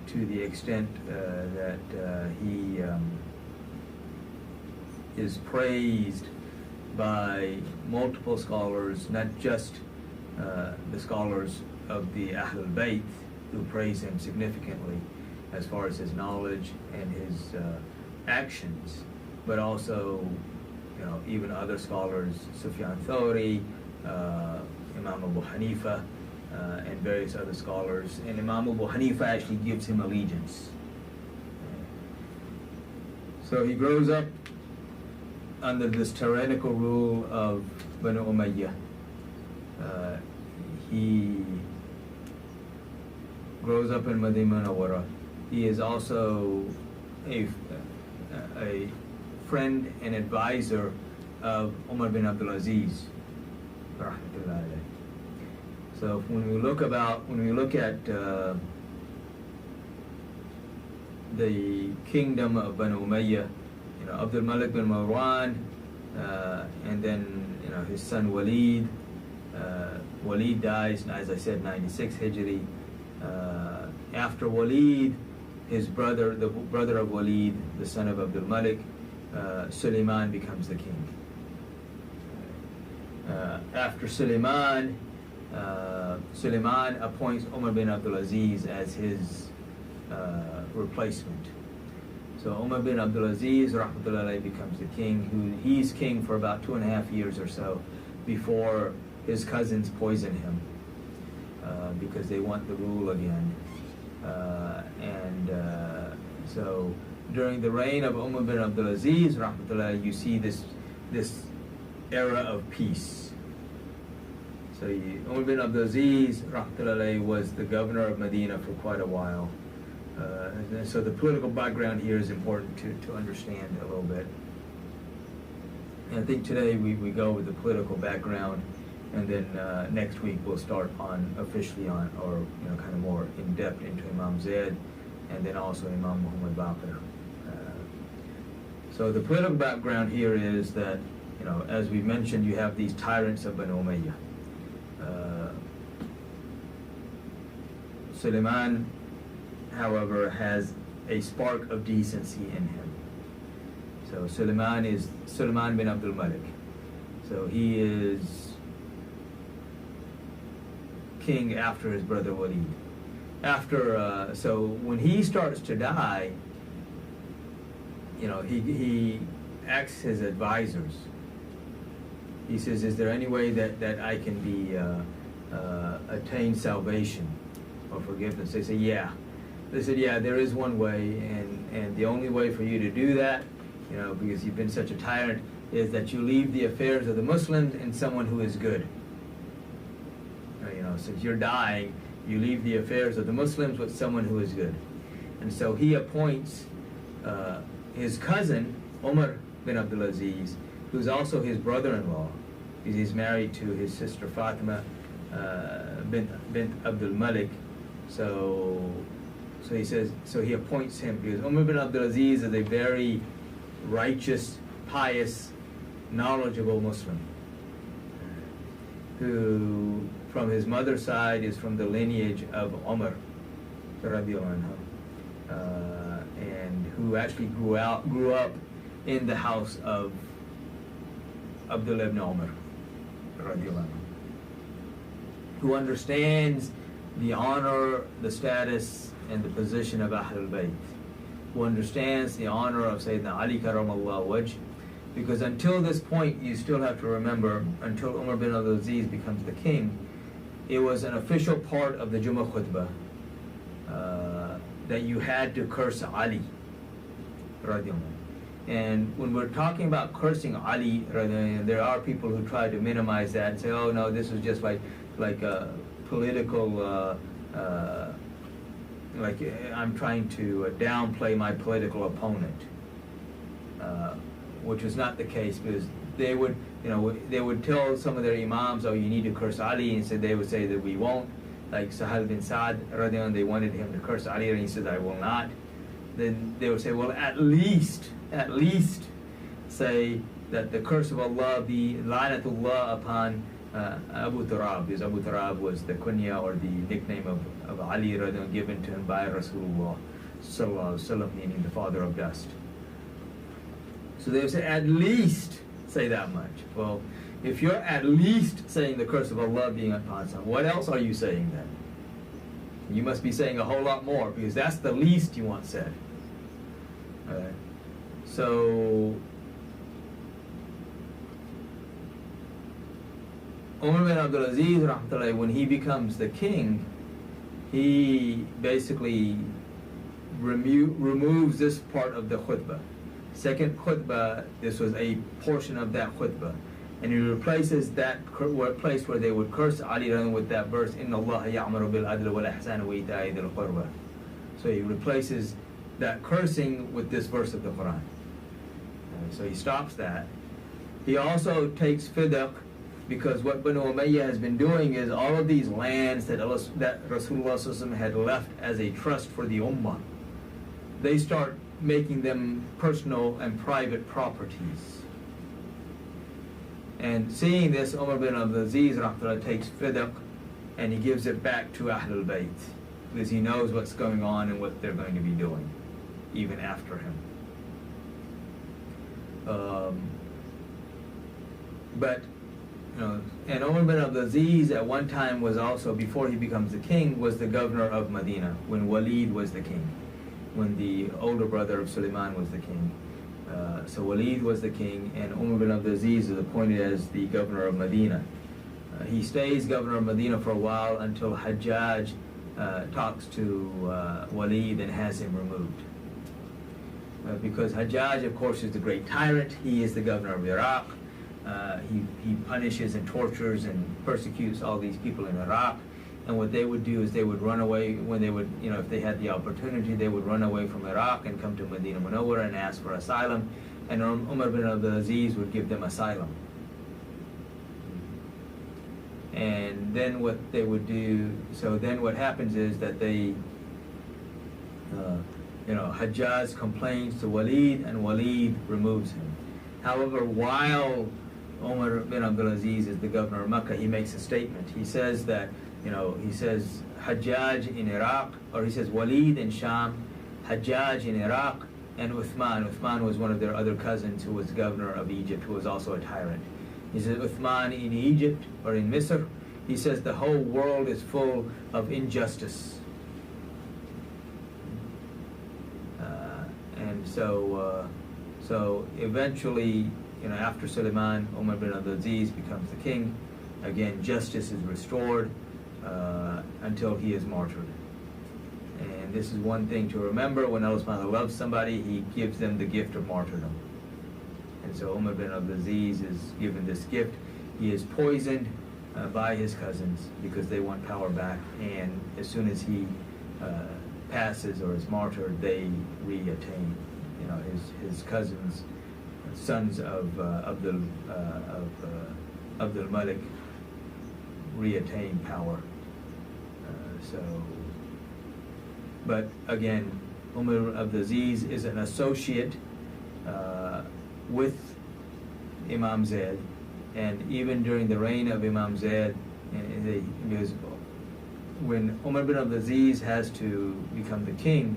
to the extent that he is praised by multiple scholars, not just the scholars of the Ahlul Bayt, who praise him significantly as far as his knowledge and his actions, but also, even other scholars, Sufyan Thawri, Imam Abu Hanifa, and various other scholars. And Imam Abu Hanifa actually gives him allegiance. So he grows up under this tyrannical rule of Banu Umayyah. He grows up in Medina Munawwara. He is also a friend and advisor of Umar bin Abdul Aziz, rahmatullahi alayh. So when we look at the kingdom of Banu Umayyah, Abdul Malik bin Marwan, and then his son Walid. Walid dies, as I said, 96 Hijri. After Walid, his brother, the brother of Walid, the son of Abdul Malik, Suleiman becomes the king. After Suleiman appoints Umar bin Abdul Aziz as his replacement. So Umar bin Abdul Aziz, rahmatullahi, becomes the king. He's king for about 2.5 years or so before his cousins poison him because they want the rule again. So during the reign of Umar bin Abdul Aziz, rahmatullahi, you see this era of peace. So Umar bin Abdul Aziz, rahmatullahi, was the governor of Medina for quite a while. So the political background here is important to understand a little bit. And I think today we go with the political background, and then next week we'll start officially on kind of more in depth into Imam Zaid, and then also Imam Muhammad Baqir. So the political background here is that, as we mentioned, you have these tyrants of Banu Umayyah. Suleiman, however, has a spark of decency in him. So Suleiman is Suleiman bin Abdul Malik. So he is king after his brother Walid. So when he starts to die, he asks his advisors. He says, "Is there any way that I can attain salvation or forgiveness?" They say, "Yeah." They said, "Yeah, there is one way, and the only way for you to do that, because you've been such a tyrant, is that you leave the affairs of the Muslims in someone who is good. Since you're dying, you leave the affairs of the Muslims with someone who is good." And so he appoints his cousin, Umar bin Abdul Aziz, who's also his brother-in-law, because he's married to his sister Fatima bint Abdul Malik. So he says, he appoints him, because Umar bin Abdul Aziz is a very righteous, pious, knowledgeable Muslim, who from his mother's side is from the lineage of Umar, and who actually grew up in the house of Abdullah ibn Umar, who understands the honor, the status, and the position of Ahlul Bayt, who understands the honor of Sayyidina Ali karamallahu wajh, because until this point, you still have to remember, until Umar bin Abdul Aziz becomes the king, it was an official part of the Jummah khutbah that you had to curse Ali, And when we're talking about cursing Ali, there are people who try to minimize that and say, oh no, this was just like a political, like I'm trying to downplay my political opponent, which was not the case, because they would, they would tell some of their imams, oh, you need to curse Ali, and so they would say that we won't. Like Sahal bin Sa'd, they wanted him to curse Ali, and he said, I will not. Then they would say, well, at least say that the curse of Allah be la'natullah upon Abu Turab, because Abu Turab was the kunya or the nickname of Ali given to him by Rasulullah sallallahu alaihi wasallam, meaning the father of dust. So they would say, at least say that much. Well, if you're at least saying the curse of Allah being upon someone, what else are you saying then? You must be saying a whole lot more, because that's the least you want said. Alright. So Umar bin Abdul Aziz, when he becomes the king, he basically removes this part of the khutbah. Second khutbah, this was a portion of that khutbah, and he replaces that place where they would curse Ali with that verse, Inna Allah ya'muru bil adl wal ihsan wa ita'i dhil qurba. So he replaces that cursing with this verse of the Quran. So he stops that. He also takes fidq, because what Banu Umayyah has been doing is all of these lands that Rasulullah had left as a trust for the Ummah, they start making them personal and private properties. And seeing this, Umar bin Abdul Aziz takes fidq and he gives it back to Ahlul Bayt, because he knows what's going on and what they're going to be doing even after him. And Umar bin Abdul Aziz at one time was also, before he becomes the king, was the governor of Medina when Walid was the king, when the older brother of Sulaiman was the king. So Walid was the king, and Umar bin Abdul Aziz is appointed as the governor of Medina. He stays governor of Medina for a while until Hajjaj talks to Walid and has him removed. Because Hajjaj, of course, is the great tyrant. He is the governor of Iraq. He punishes and tortures and persecutes all these people in Iraq. And what they would do is they would run away when they would, if they had the opportunity, they would run away from Iraq and come to Medina Munawwara and ask for asylum. And Umar bin Abdul Aziz would give them asylum. And then what they would do, so then what happens is that they, Hajjaj complains to Walid, and Walid removes him. However, while Umar bin Abdul Aziz is the governor of Mecca, he makes a statement. He says that, he says Hajjaj in Iraq, or he says Walid in Sham, Hajjaj in Iraq, and Uthman. Uthman was one of their other cousins who was governor of Egypt, who was also a tyrant. He says Uthman in Egypt, or in Misr. He says the whole world is full of injustice. And so eventually, after Sulaiman, Umar bin Abdul Aziz becomes the king. Again, justice is restored until he is martyred. And this is one thing to remember: when Allah subhanahu wa ta'ala loves somebody, He gives them the gift of martyrdom. And so Umar bin Abdul Aziz is given this gift. He is poisoned by his cousins because they want power back, and as soon as he passes or is martyred, they reattain. His cousins, sons of Abdul Malik, reattain power. But again, Umar Abdul Aziz is an associate with Imam Zaid, and even during the reign of Imam Zaid, when Umar bin Abdul Aziz has to become the king,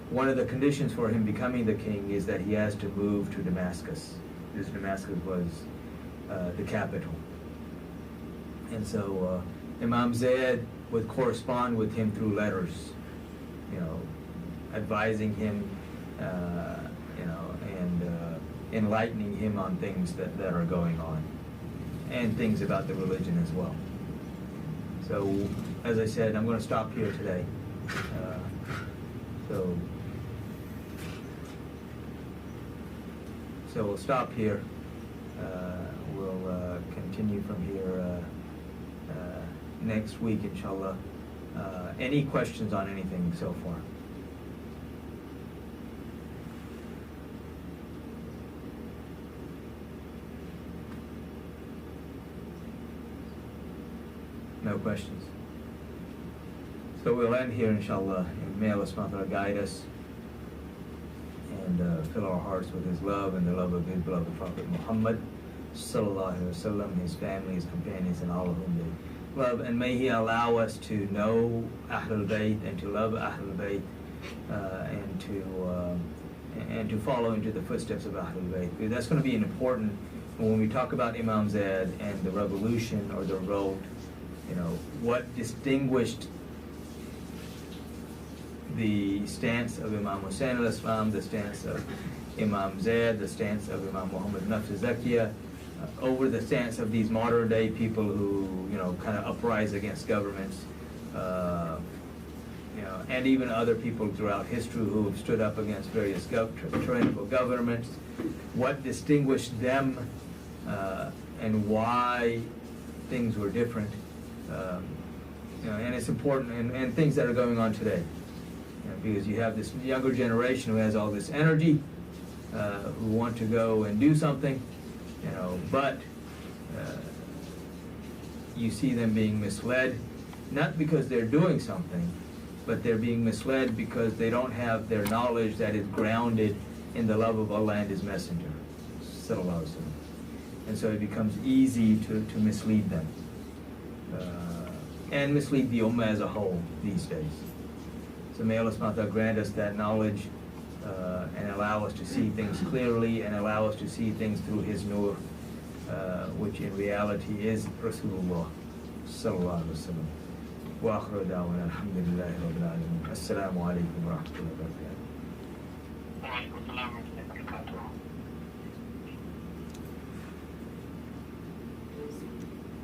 one of the conditions for him becoming the king is that he has to move to Damascus, because Damascus was the capital. And so Imam Zaid would correspond with him through letters, advising him, and enlightening him on things that are going on, and things about the religion as well. So, as I said, I'm going to stop here today. So we'll stop here. We'll continue from here next week, inshallah. Any questions on anything so far? No questions. So we'll end here, inshallah. And may Allah subhanahu wa ta'ala guide us and fill our hearts with His love and the love of His beloved Prophet Muhammad sallallahu alaihi wasallam, his family, his companions, and all of whom they love. And may He allow us to know Ahlul Bayt and to love Ahlul Bayt and to follow into the footsteps of Ahlul Bayt. Because that's going to be an important, when we talk about Imam Zaid and the revolution or the revolt, you know, what distinguished the stance of Imam Hussein al-Islam, the stance of Imam Zaid, the stance of Imam Muhammad Nafs Zakiya, over the stance of these modern day people who, you know, kind of uprise against governments, you know, and even other people throughout history who have stood up against various tyrannical governments. What distinguished them and why things were different, you know, and it's important, and things that are going on today. Because you have this younger generation who has all this energy, who want to go and do something, you know, but you see them being misled, not because they're doing something, but they're being misled because they don't have their knowledge that is grounded in the love of Allah and His Messenger, sallallahu alaihi wasallam. And so it becomes easy to mislead them, and mislead the ummah as a whole these days. So may Allah subhanahu wa ta'ala grant us that knowledge and allow us to see things clearly and allow us to see things through His nur, which in reality is Rasulullah sallallahu alaihi wasallam. Wa akhiru da'wana alhamdulillahi rabbil alamin. Assalamu alaikum wa rahmatullahi wa barakatuh. Wa alaikum assalam wa rahmatullahi wa barakatuh.